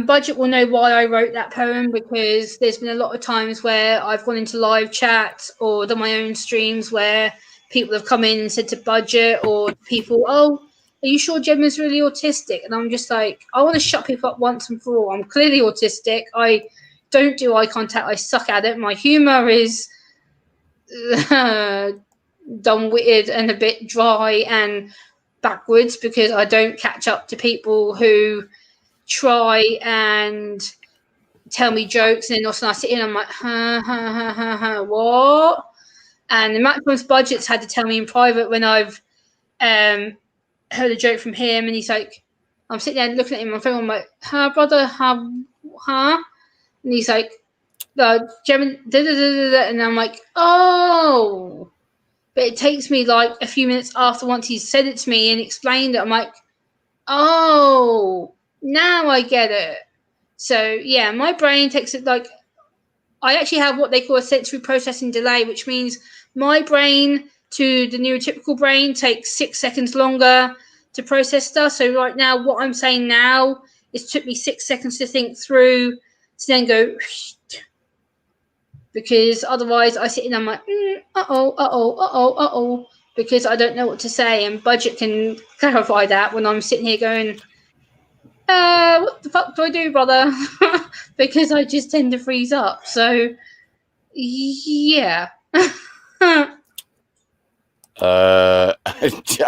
Budget will know why I wrote that poem because there's been a lot of times where I've gone into live chats or done my own streams where people have come in and said to Budget or people, "Oh, are you sure Gemma's really autistic?" And I'm just like, I want to shut people up once and for all. I'm clearly autistic. I don't do eye contact. I suck at it. My humor is dumb-witted and a bit dry and backwards because I don't catch up to people who try and tell me jokes and then also I sit in and I'm like, what? And the Maximum's Budget's had to tell me in private when I've heard a joke from him and he's like, I'm sitting there looking at him on my phone, I'm like, brother, huh? And he's like, German, and I'm like, oh. But it takes me like a few minutes after once he's said it to me and explained it, I'm like, oh, now I get it. So yeah, my brain takes it like, I actually have what they call a sensory processing delay, which means my brain to the neurotypical brain takes 6 seconds longer to process stuff. So right now, what I'm saying now, it took me 6 seconds to think through, to then go, because otherwise I sit in and I'm like, because I don't know what to say. And Budget can clarify that when I'm sitting here going, what the fuck do I do, brother? Because I just tend to freeze up. So, yeah.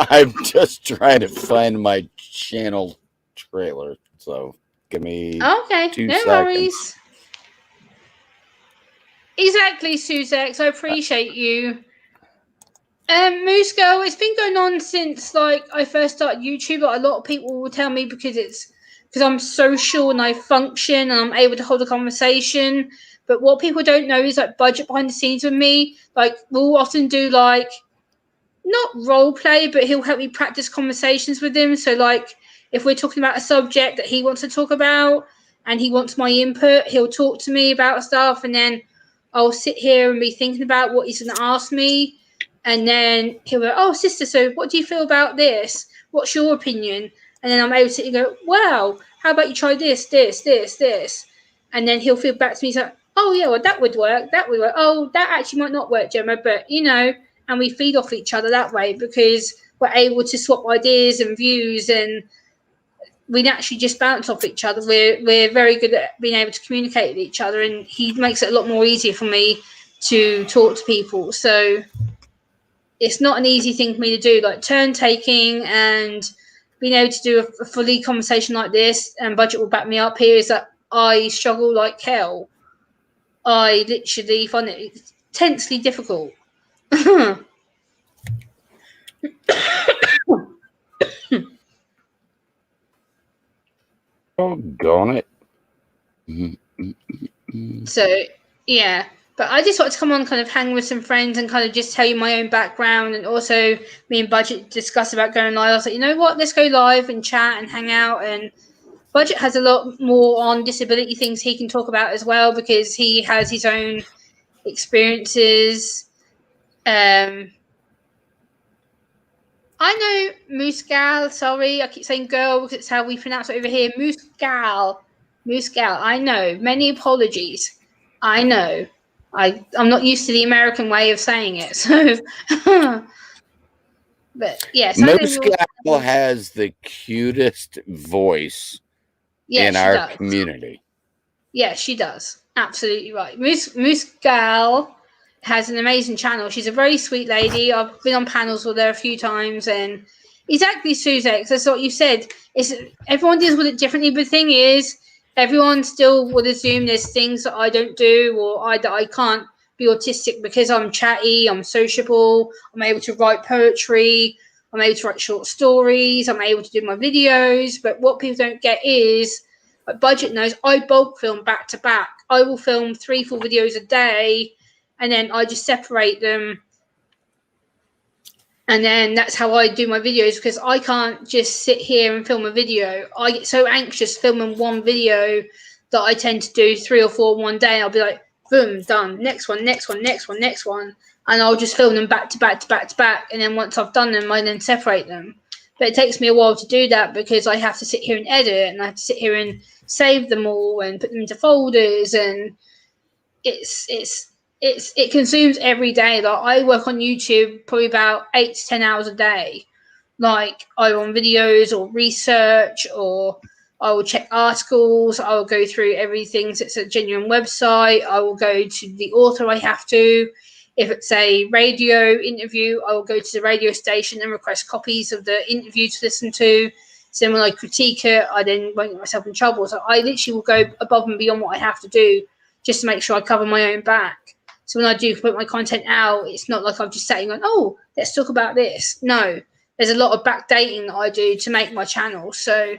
I'm just trying to find my channel trailer, so give me 2 seconds. Worries. Exactly, Suzex. I appreciate you. Moose Girl, it's been going on since like I first started YouTube. But a lot of people will tell me because I'm social and I function and I'm able to hold a conversation. But what people don't know is like Budget behind the scenes with me. Like we'll often do like not role play, but he'll help me practice conversations with him. So like if we're talking about a subject that he wants to talk about and he wants my input, he'll talk to me about stuff and then I'll sit here and be thinking about what he's going to ask me. And then he'll go, "Oh, sister, so what do you feel about this? What's your opinion?" And then I'm able to sit and go, "Wow, how about you try this, this, this, this?" And then he'll feel back to me, he's like, "Oh, yeah, well, that would work. That would work. Oh, that actually might not work, Gemma, but, you know," and we feed off each other that way because we're able to swap ideas and views and we naturally just bounce off each other. We're very good at being able to communicate with each other and he makes it a lot more easier for me to talk to people. So it's not an easy thing for me to do, like turn taking and being able to do a fully conversation like this, and Budget will back me up here, is that I struggle like hell. I literally find it intensely difficult. Doggone it. Mm-hmm. So, yeah. But I just wanted to come on, kind of hang with some friends and kind of just tell you my own background. And also, me and Budget discussed about going live. I was like, you know what? Let's go live and chat and hang out. And Budget has a lot more on disability things he can talk about as well, because he has his own experiences. I know Muscal. Sorry, I keep saying girl because it's how we pronounce it over here. Muscal. Muscal. I know. Many apologies. I know. I'm not used to the American way of saying it. So, but yes, I know Muscal has the cutest voice in our community. Yeah, she does. Absolutely right. Muscal has an amazing channel. She's a very sweet lady. I've been on panels with her a few times, and exactly, Suzette. That's what you said. Is everyone deals with it differently, but the thing is, everyone still would assume there's things that I don't do, or that I can't be autistic because I'm chatty, I'm sociable, I'm able to write poetry, I'm able to write short stories, I'm able to do my videos. But what people don't get is, like Budget knows, I bulk film back to back. I will film 3-4 videos a day, and then I just separate them. And then that's how I do my videos, because I can't just sit here and film a video. I get so anxious filming one video that I tend to do 3 or 4 in one day. I'll be like, boom, done. Next one, next one, next one, next one. And I'll just film them back to back to back to back. And then once I've done them, I then separate them. But it takes me a while to do that, because I have to sit here and edit, and I have to sit here and save them all and put them into folders, and it consumes every day. Like, I work on YouTube probably about 8 to 10 hours a day. Like, I on videos or research, or I will check articles, I will go through everything. So it's a genuine website, I will go to the author I have to. If it's a radio interview, I will go to the radio station and request copies of the interview to listen to. So when I critique it, I then won't get myself in trouble. So I literally will go above and beyond what I have to do just to make sure I cover my own back. So when I do put my content out, it's not like I'm just saying, oh, let's talk about this. No, there's a lot of backdating that I do to make my channel. So,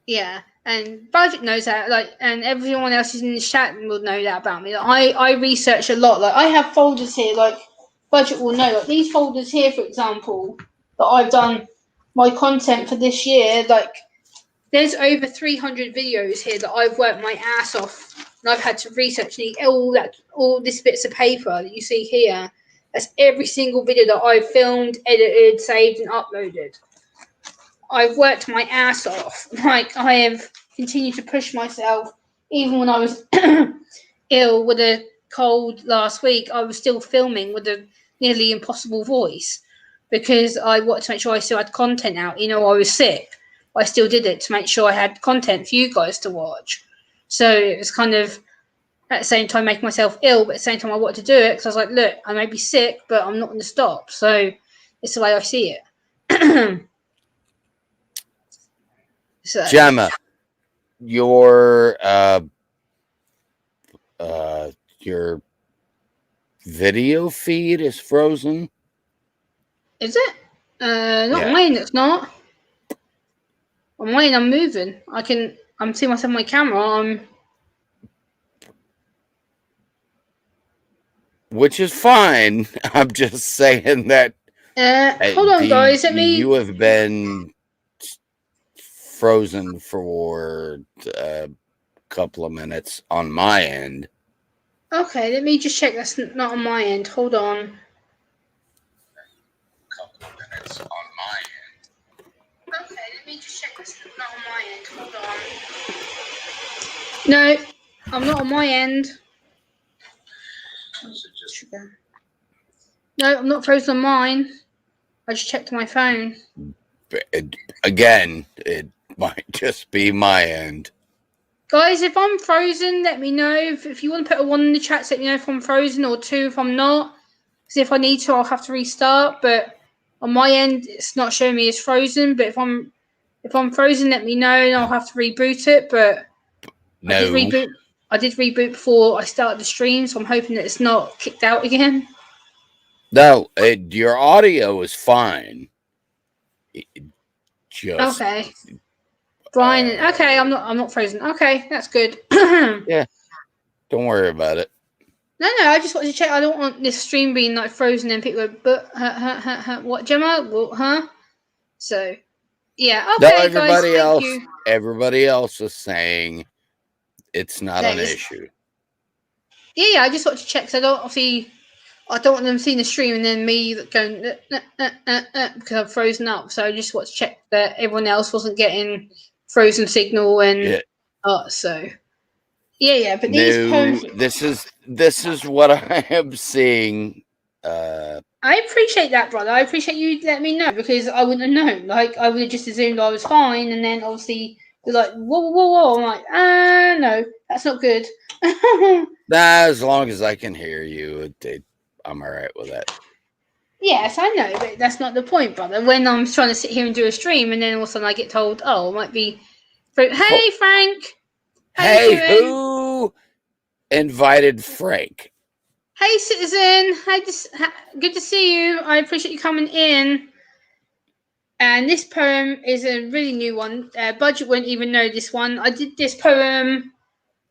yeah. And Budget knows that, like, and everyone else who's in the chat will know that about me. Like, I research a lot. Like, I have folders here, like Budget will know. Like, these folders here, for example, that I've done my content for this year. Like, there's over 300 videos here that I've worked my ass off, and I've had to research all these bits of paper that you see here. That's every single video that I've filmed, edited, saved, and uploaded. I've worked my ass off. Like, I have continued to push myself. Even when I was ill with a cold last week, I was still filming with a nearly impossible voice, because I wanted to make sure I still had content out. I was sick. I still did it to make sure I had content for you guys to watch. So it was kind of, at the same time, making myself ill, but at the same time I wanted to do it, because I was like, look, I may be sick, but I'm not going to stop. So it's the way I see it. So, Gemma, your video feed is frozen. Is it? Not mine. It's not. On mine, I'm moving. I'm seeing myself on my camera. Which is fine. I'm just saying that. Hold on, guys. You have been frozen for a couple of minutes on my end. Okay, let me just check. That's not on my end. Hold on. Couple of minutes on my end. Okay, let me just check. That's not on my end. Hold on. No, I'm not on my end. No, I'm not frozen on mine. I just checked my phone. Again, it might just be my end. Guys, if I'm frozen, let me know. If you want to put a 1 in the chat, let me know if I'm frozen, or 2 if I'm not. Because if I need to, I'll have to restart. But on my end, it's not showing me as frozen. But if I'm frozen, let me know, and I'll have to reboot it. But no. I did reboot before I started the stream, so I'm hoping that it's not kicked out again. No, your audio is fine. Just okay. Brian, okay, I'm not frozen. Okay, that's good. yeah, don't worry about it. No, I just wanted to check. I don't want this stream being like frozen and people go, but what, Gemma? What, huh? So, yeah, No, okay, guys, thank you. everybody else is saying it's not That an is, issue. yeah, I just want to check because I don't want them seeing the stream and then me going because I'm frozen up. So I just want to check that everyone else wasn't getting frozen signal and so. Yeah, but these poems. This is what I am seeing. I appreciate that, brother. I appreciate you letting me know because I wouldn't have known. Like I would have just assumed I was fine, and then obviously you're like, whoa. I'm like, no, that's not good. As long as I can hear you, I'm all right with that. Yes, I know, but that's not the point, brother. When I'm trying to sit here and do a stream, and then all of a sudden I get told, "Oh, it might be." Hey, Frank. How you doing? Who invited Frank? Hey, citizen. Good to see you. I appreciate you coming in. And this poem is a really new one. Budget won't even know this one. I did this poem.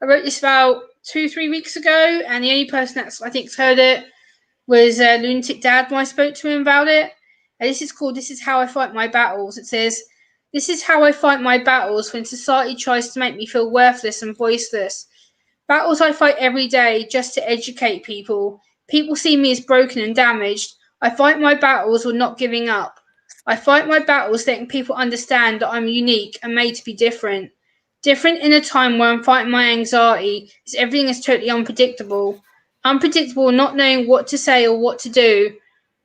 I wrote this about 2-3 weeks ago, and the only person that's I think's heard it was Lunatic Dad when I spoke to him about it. And this is called "This Is How I Fight My Battles." It says, "This is how I fight my battles when society tries to make me feel worthless and voiceless. Battles I fight every day just to educate people. People see me as broken and damaged. I fight my battles with not giving up. I fight my battles letting people understand that I'm unique and made to be different. Different in a time where I'm fighting my anxiety because everything is totally unpredictable. Unpredictable, not knowing what to say or what to do.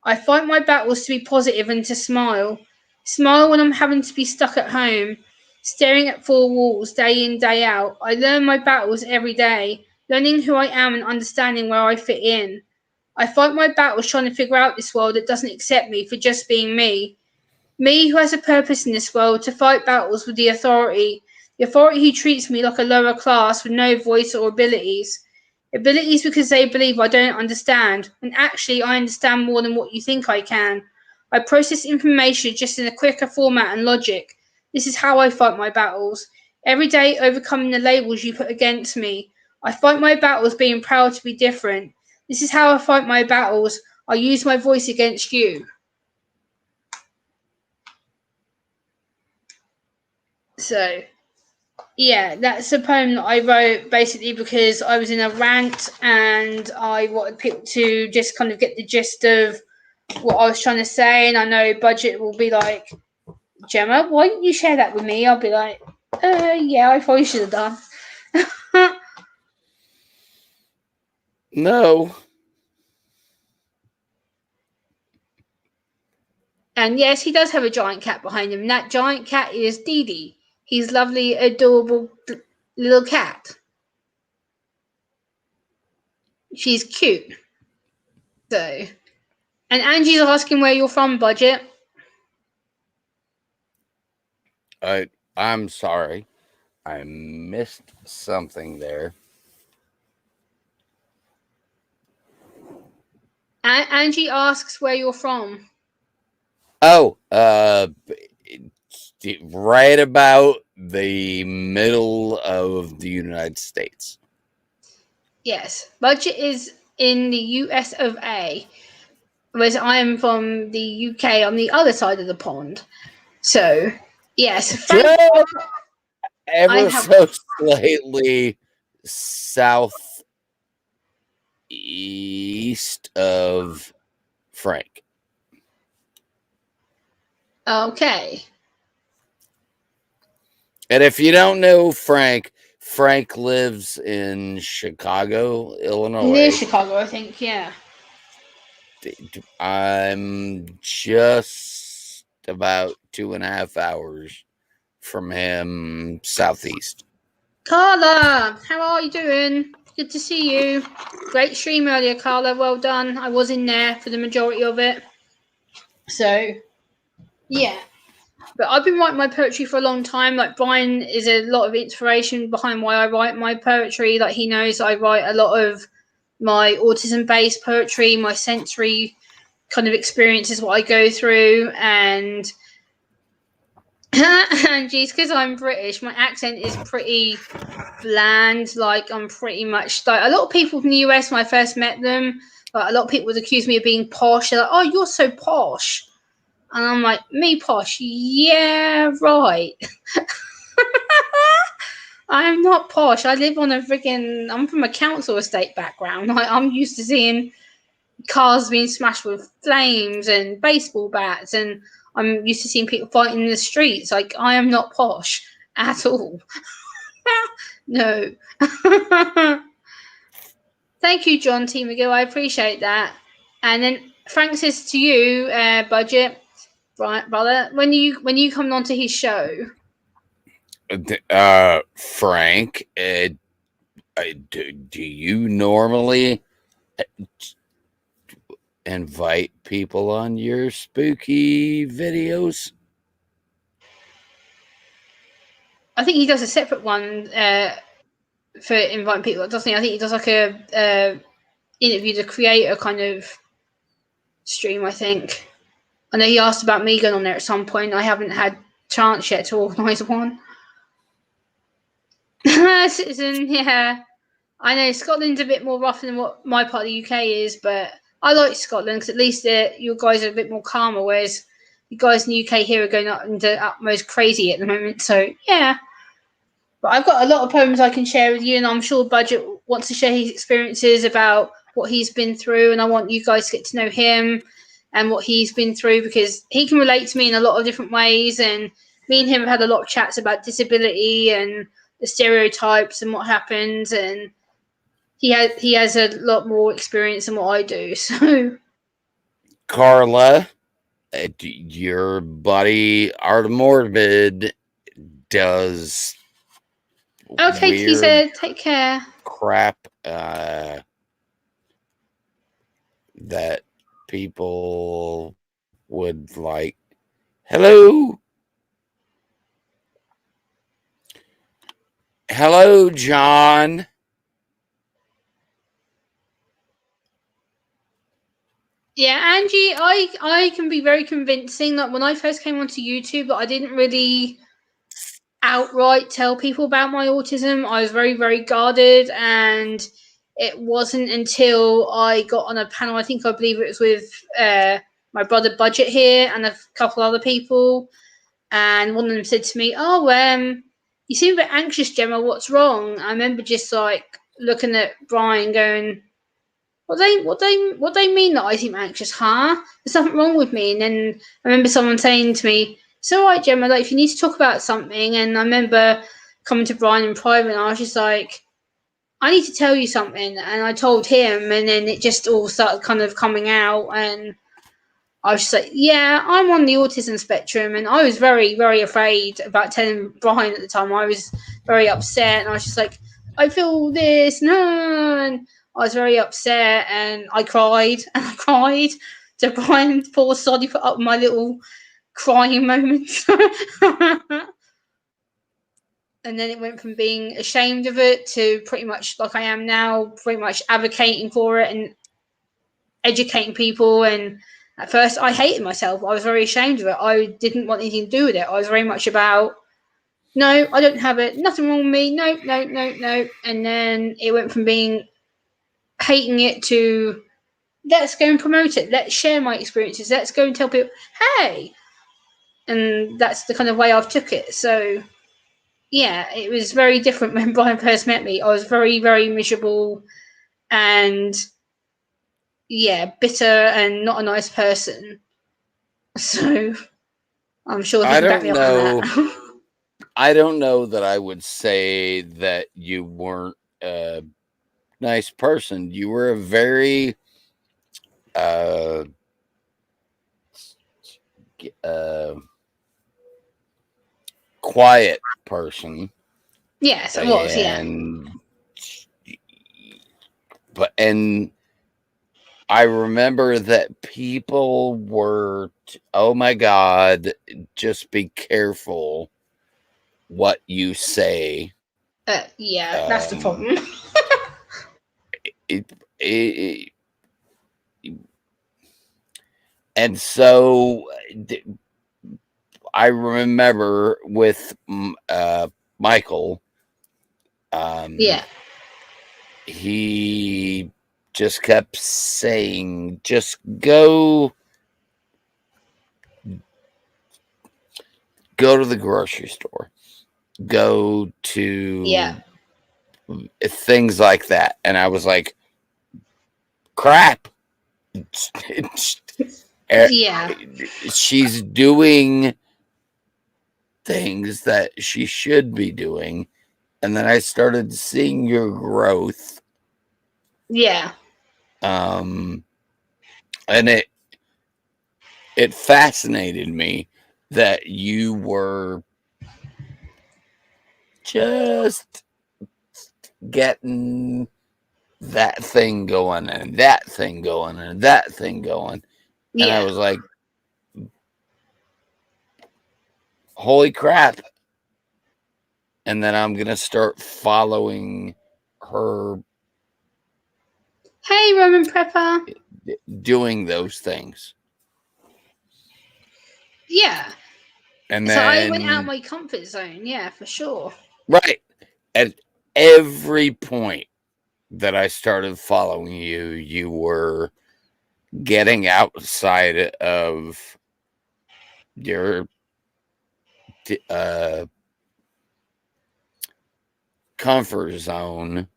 I fight my battles to be positive and to smile. Smile when I'm having to be stuck at home, staring at four walls day in, day out. I learn my battles every day, learning who I am and understanding where I fit in. I fight my battles trying to figure out this world that doesn't accept me for just being me. Me who has a purpose in this world to fight battles with the authority who treats me like a lower class with no voice or abilities. Abilities because they believe I don't understand, and actually I understand more than what you think I can. I process information just in a quicker format and logic. This is how I fight my battles. Every day overcoming the labels you put against me. I fight my battles being proud to be different. This is how I fight my battles. I use my voice against you. So, yeah, that's a poem that I wrote basically because I was in a rant and I wanted people to just kind of get the gist of what I was trying to say. And I know Budget will be like, Gemma, why didn't you share that with me? I'll be like, yeah, I probably should have done. No. And yes, he does have a giant cat behind him. And that giant cat is Dee Dee. He's lovely, adorable little cat. She's cute. So, and Angie's asking where you're from, Budget. I'm sorry. I missed something there. Angie asks where you're from. Oh, right about the middle of the United States. Yes, Budget is in the US of A, whereas I am from the UK on the other side of the pond. So, yes, Frank. Ever so slightly southeast of Frank. Okay. And if you don't know Frank lives in Chicago, Illinois. Near Chicago, I think, yeah. I'm just about 2.5 hours from him southeast. Carla, how are you doing? Good to see you. Great stream earlier, Carla. Well done. I was in there for the majority of it. So, yeah. But I've been writing my poetry for a long time. Like, Brian is a lot of inspiration behind why I write my poetry. Like, he knows I write a lot of my autism-based poetry, my sensory kind of experiences what I go through, and and geez, because I'm British, my accent is pretty bland. Like I'm pretty much like a lot of people from the US when I first met them. Like a lot of people would accuse me of being posh. They're like, "Oh, you're so posh," and I'm like, "Me posh? Yeah, right." I'm not posh. I live on a freaking. I'm from a council estate background. I'm used to seeing cars being smashed with flames and baseball bats, and I'm used to seeing people fighting in the streets. Like I am not posh at all. No. Thank you, John T. McGill. I appreciate that. And then thanks is to you, Budget, right, brother. When you come onto his show, Frank, do you normally invite people on your spooky videos? I think he does a separate one for inviting people, doesn't he? I think he does like a interview the creator kind of stream. I think. I know he asked about me going on there at some point. I haven't had chance yet to organise one. Citizen, yeah. I know Scotland's a bit more rough than what my part of the UK is, but I like Scotland because at least you guys are a bit more calmer, whereas you guys in the UK here are going up into utmost crazy at the moment. So yeah, but I've got a lot of poems I can share with you, and I'm sure Budget wants to share his experiences about what he's been through, and I want you guys to get to know him and what he's been through because he can relate to me in a lot of different ways, and me and him have had a lot of chats about disability and the stereotypes and what happens, and he has a lot more experience than what I do. So Carla, your buddy Art Morbid does okay, he weird said, take care. crap that people would like. Hello? Hello, John. Yeah, Angie, I can be very convincing. Like when I first came onto YouTube, I didn't really outright tell people about my autism. I was very guarded, and it wasn't until I got on a panel. I believe it was with my brother Budget here and a couple other people, and one of them said to me, "Oh, you seem a bit anxious, Gemma. What's wrong?" I remember just like looking at Brian, going, what they mean that I seem anxious, huh? There's nothing wrong with me." And then I remember someone saying to me, "It's all right, Gemma. Like if you need to talk about something," and I remember coming to Brian in private, and I was just like, "I need to tell you something," and I told him, and then it just all started kind of coming out, and I was just like, "Yeah, I'm on the autism spectrum," and I was very afraid about telling Brian at the time. I was very upset, and I was just like, "I feel this, no," and I was very upset, and I cried and I cried. So Brian, poor sod, put up my little crying moments. And then it went from being ashamed of it to pretty much like I am now, pretty much advocating for it and educating people. And at first I hated myself. I was very ashamed of it. I didn't want anything to do with it. I was very much about, no, I don't have it. Nothing wrong with me. No. And then it went from being hating it to let's go and promote it. Let's share my experiences. Let's go and tell people, hey. And that's the kind of way I've took it. So yeah, it was very different when Brian first met me. I was very miserable and yeah, bitter and not a nice person. So I'm sure he I can back me don't up on know. that. I don't know that I would say that you weren't a nice person. You were a very uh, uh, quiet person. Yes, it was. Yeah. And and I remember that people were, oh my God, just be careful what you say. Yeah, that's the problem. It, it, And so I remember with Michael, Yeah. he just kept saying, just go to the grocery store, go Yeah. to things like that. And I was like, crap. Yeah. She's doing things that she should be doing. And then I started seeing your growth. Yeah. And it fascinated me that you were just getting that thing going and that thing going and that thing going. And I Yeah. was like, holy crap. And then I'm going to start following her Hey, Roman Prepper. doing those things. Yeah. And So I went out of then, my comfort zone. Yeah, for sure. right, at every point that I started following you, you were getting outside of your uh, comfort zone.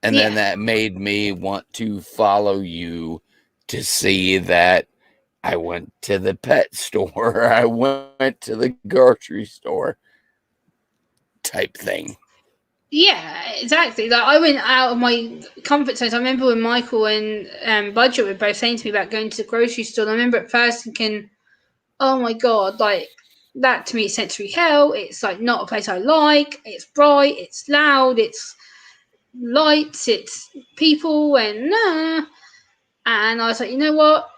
And then Yeah. that made me want to follow you to see that I went to the pet store, I went to the grocery store type thing. Yeah, exactly. Like I went out of my comfort zone. I remember when Michael and Budget were both saying to me about going to the grocery store. And I remember at first thinking, "Oh my god, like that to me is sensory hell. It's like not a place I like. It's bright. It's loud. It's lights. It's people and And I was like, you know what?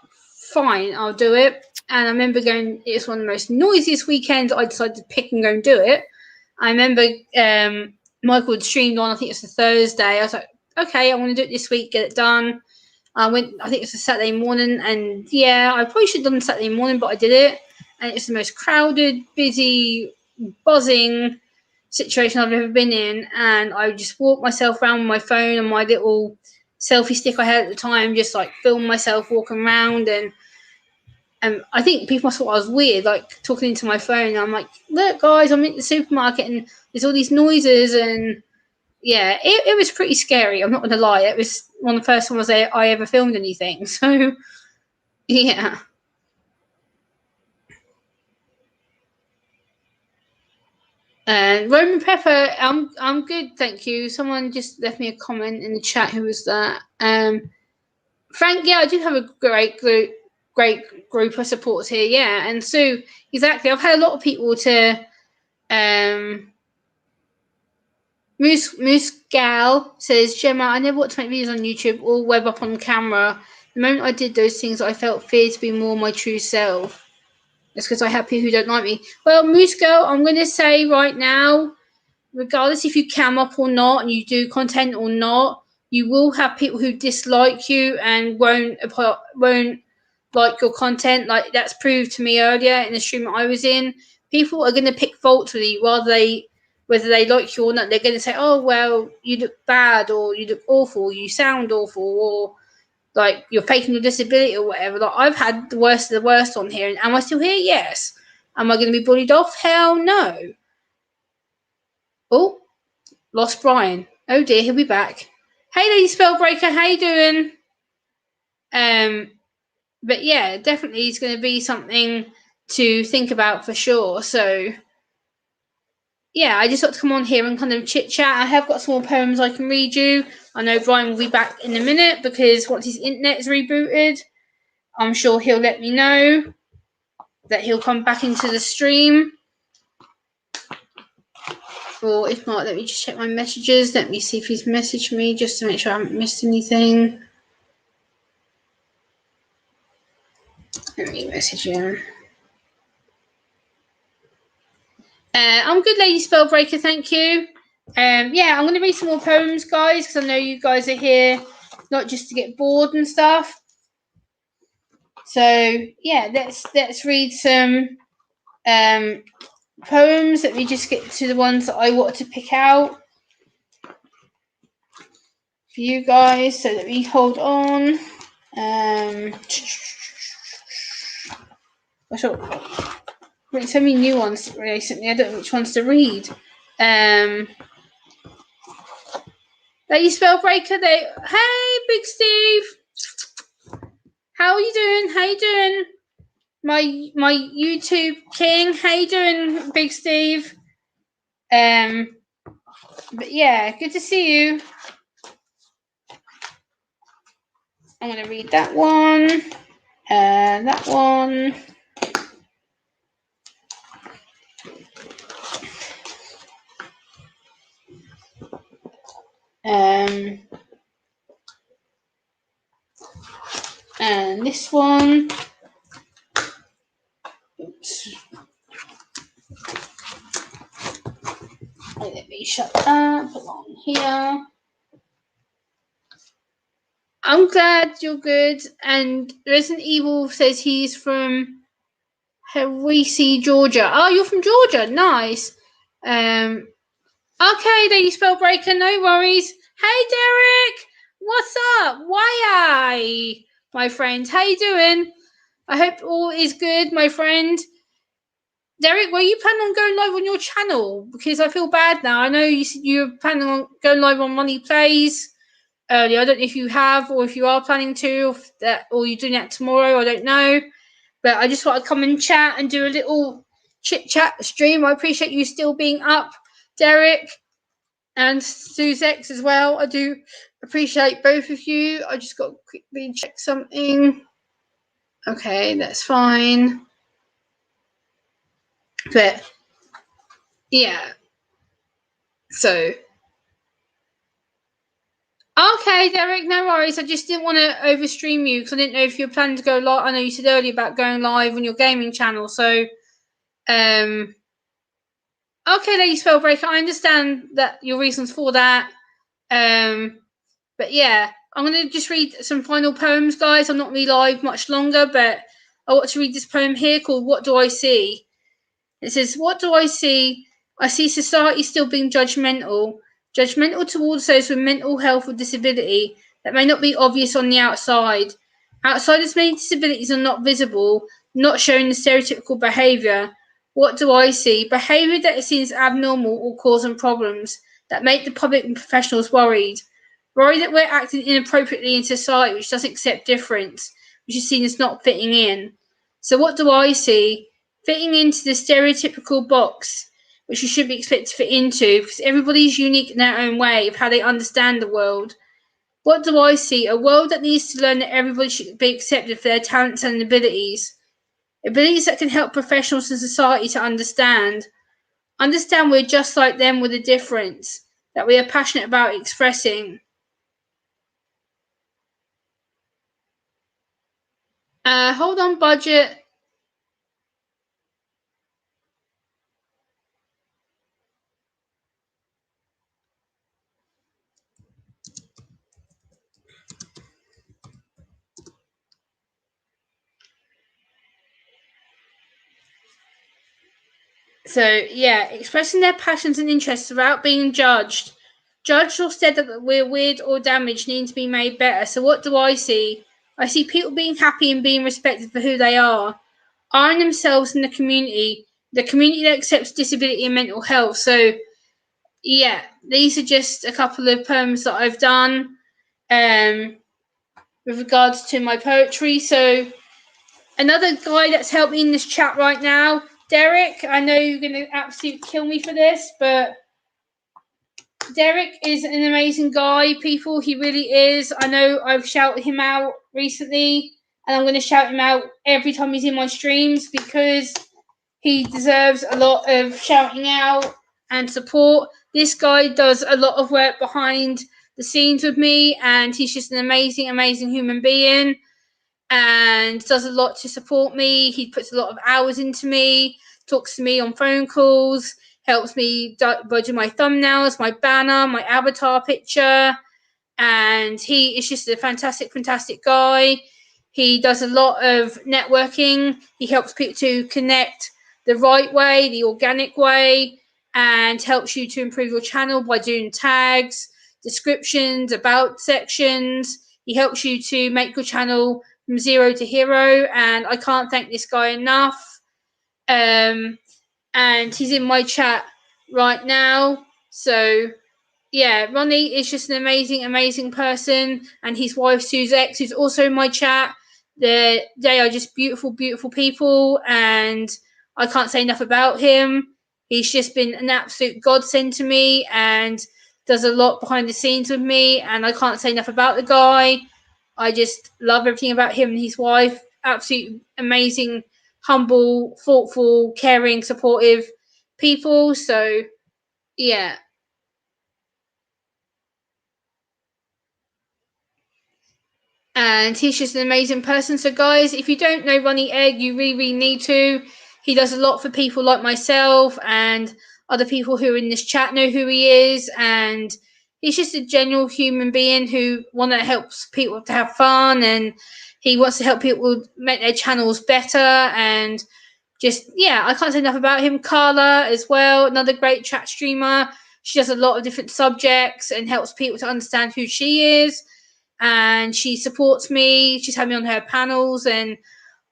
Fine, I'll do it. And I remember going. It's one of the most noisiest weekends. I decided to pick and go and do it. I remember Michael had streamed on. I think it was a Thursday. I was like, okay, I want to do it this week. Get it done. I went. I think it was a Saturday morning, and yeah, I probably should have done Saturday morning, but I did it. And it's the most crowded, busy, buzzing situation I've ever been in. And I just walked myself around with my phone and my little selfie stick I had at the time, just like film myself walking around. And I think people must thought I was weird, like talking into my phone. And I'm like, look, guys, I'm in the supermarket and there's all these noises. And yeah, it was pretty scary. I'm not going to lie. It was one of the first times I ever filmed anything. So yeah. And Roman Pepper, I'm good, thank you. Someone just left me a comment in the chat. Who was that? Frank, yeah, I do have a great group of supporters here. Yeah, and Sue, exactly. I've had a lot of people to um Moose Gal says, Gemma, I never want to make videos on YouTube or web up on camera. The moment I did those things, I felt fear to be more my true self. It's because I have people who don't like me. Well, Moose Girl, I'm going to say right now, regardless if you cam up or not and you do content or not, you will have people who dislike you and won't like your content. Like that's proved to me earlier in the stream I was in. People are going to pick faults with you, whether they like you or not. They're going to say, "Oh well, you look bad, or you look awful, you sound awful, or like you're faking your disability or whatever." Like I've had the worst of the worst on here, and am I still here? Yes. Am I going to be bullied off? Hell no. Oh, lost Brian. Oh dear, he'll be back. Hey, Lady Spellbreaker, how you doing? Um, but yeah, definitely it's going to be something to think about for sure. So yeah, I just got to come on here and kind of chit chat. I have got some more poems I can read you. I know Brian will be back in a minute because once his internet is rebooted, I'm sure he'll let me know that he'll come back into the stream. Or if not, let me just check my messages. Let me see if he's messaged me just to make sure I haven't missed anything. Let me message him. I'm good, Lady Spellbreaker, thank you. Yeah, I'm going to read some more poems, guys, because I know you guys are here not just to get bored and stuff. So yeah, let's read some poems. Let me just get to the ones that I wanted to pick out for you guys. So let me hold on. I thought there's so many new ones recently. I don't know which ones to read. Lady Spellbreaker. Hey, Big Steve. How are you doing? How you doing? My YouTube king. How you doing, Big Steve? But yeah, good to see you. I'm gonna read that one. That one. And this one. Oops. Let me shut that. Put on here. I'm glad you're good. And Resident Evil says he's from Harrison, Georgia. Oh, you're from Georgia. Nice. Okay, Lady Spellbreaker, no worries. Hey, Derek. What's up? Why, my friend? How you doing? I hope all is good, my friend. Derek, were you planning on going live on your channel? Because I feel bad now. I know you said you were planning on going live on Money Plays earlier. I don't know if you have or if you are planning to, or you're doing that tomorrow. I don't know. But I just thought I'd come and chat and do a little chit-chat stream. I appreciate you still being up, Derek, and Suzex as well. I do appreciate both of you. I just got to quickly check something. Okay, that's fine. But yeah, so okay, Derek, no worries. I just didn't want to overstream you because I didn't know if you were planning to go live. I know you said earlier about going live on your gaming channel. So, okay, Lady Spellbreaker, I understand that your reasons for that. But yeah, I'm gonna just read some final poems, guys. I'm not really live much longer, but I want to read this poem here called "What Do I See?" It says, "What do I see? I see society still being judgmental towards those with mental health or disability that may not be obvious on the outside. Outsiders' many disabilities are not visible, not showing the stereotypical behaviour. What do I see? Behaviour that is seen as abnormal or causing problems that make the public and professionals worried. Worried that we're acting inappropriately in society which doesn't accept difference, which is seen as not fitting in. So what do I see? Fitting into the stereotypical box, which you should be expected to fit into, because everybody's unique in their own way of how they understand the world. What do I see? A world that needs to learn that everybody should be accepted for their talents and abilities. Abilities that can help professionals and society to understand. Understand we're just like them with a difference that we are passionate about expressing. Hold on, budget. So, yeah, expressing their passions and interests without being judged. Judged or said that we're weird or damaged need to be made better. So, what do I see? I see people being happy and being respected for who they are themselves in the community that accepts disability and mental health. So, yeah, these are just a couple of poems that I've done with regards to my poetry. So, another guy that's helped me in this chat right now, Derek. I know you're going to absolutely kill me for this, but Derek is an amazing guy, people. He really is. I know I've shouted him out recently, and I'm going to shout him out every time he's in my streams because he deserves a lot of shouting out and support. This guy does a lot of work behind the scenes with me, and he's just an amazing, amazing human being and does a lot to support me. He puts a lot of hours into me, talks to me on phone calls, helps me budget my thumbnails, my banner, my avatar picture. And he is just a fantastic, fantastic guy. He does a lot of networking. He helps people to connect the right way, the organic way, and helps you to improve your channel by doing tags, descriptions, about sections. He helps you to make your channel from zero to hero, and I can't thank this guy enough. And he's in my chat right now. So yeah, Ronnie is just an amazing person, and his wife Suzex, who's also in my chat. They are just beautiful people, and I can't say enough about him. He's just been an absolute godsend to me, and does a lot behind the scenes with me, and I can't say enough about the guy. I just love everything about him and his wife. Absolutely amazing, humble, thoughtful, caring, supportive people. So yeah. And he's just an amazing person. So guys, if you don't know Ronnie Egg, you really need to. He does a lot for people like myself, and other people who are in this chat know who he is, and he's just a general human being who wants to help people to have fun, and he wants to help people make their channels better. And just, yeah, I can't say enough about him. Carla as well, another great chat streamer. She does a lot of different subjects and helps people to understand who she is, and she supports me. She's had me on her panels, and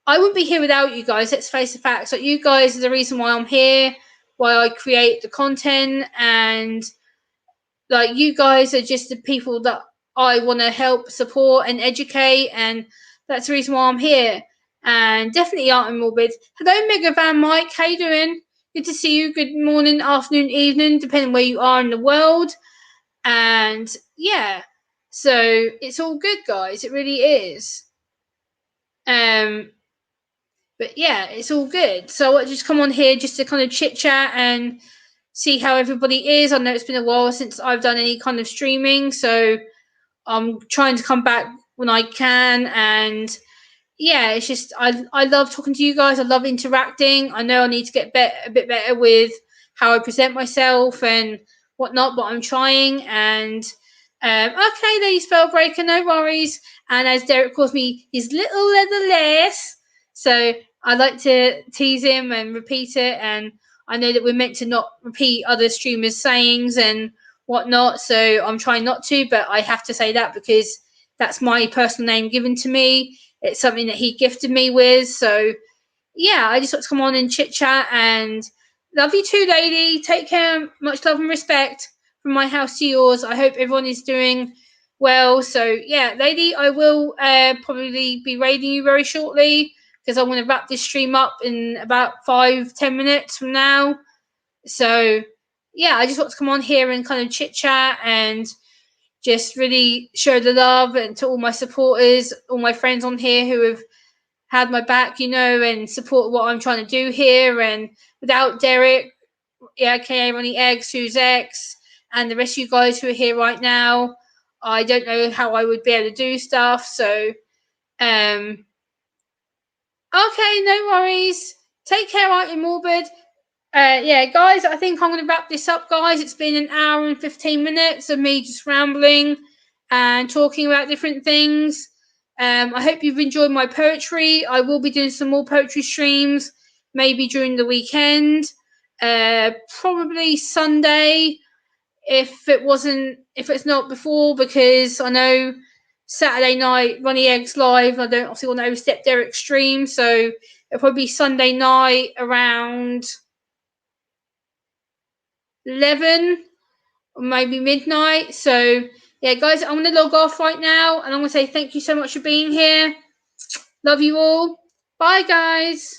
I wouldn't be here without you guys. Let's face the facts. Like, you guys are the reason why I'm here, why I create the content, and like, you guys are just the people that I want to help, support, and educate, and that's the reason why I'm here. And definitely Art and Morbid. Hello, Mega Van Mike. How you doing? Good to see you. Good morning, afternoon, evening, depending where you are in the world. And yeah, so it's all good, guys. It really is. But yeah, it's all good. So I just come on here just to kind of chit chat and see how everybody is. I know it's been a while since I've done any kind of streaming, so I'm trying to come back when I can. And yeah, it's just I love talking to you guys. I love interacting. I know I need to get a bit better with how I present myself and whatnot, but I'm trying. And okay, Lady Spellbreaker, no worries. And as Derek calls me, his little leather lace. So I like to tease him and repeat it. And I know that we're meant to not repeat other streamers' sayings and whatnot. So I'm trying not to, but I have to say that because that's my personal name given to me. It's something that he gifted me with. So yeah, I just want to come on and chit chat, and love you too, lady. Take care. Much love and respect from my house to yours. I hope everyone is doing well. So yeah, lady, I will probably be raiding you very shortly because I want to wrap this stream up in about 5-10 minutes from now. So yeah, I just want to come on here and kind of chit chat and just really show the love, and to all my supporters, all my friends on here who have had my back, and support what I'm trying to do here. And without Derek, aka Ronnie Eggs, who's X, and the rest of you guys who are here right now, I don't know how I would be able to do stuff. So, okay, no worries. Take care, Art and Morbid. Yeah, guys, I think I'm going to wrap this up, guys. It's been an hour and 15 minutes of me just rambling and talking about different things. I hope you've enjoyed my poetry. I will be doing some more poetry streams, maybe during the weekend, probably Sunday, if it's not before, because I know Saturday night Ronnie Eggs live. I don't obviously want to overstep Derek's stream, so it'll probably be Sunday night around 11 or maybe midnight. So yeah, guys, I'm going to log off right now, and I'm going to say thank you so much for being here. Love you all. Bye, guys.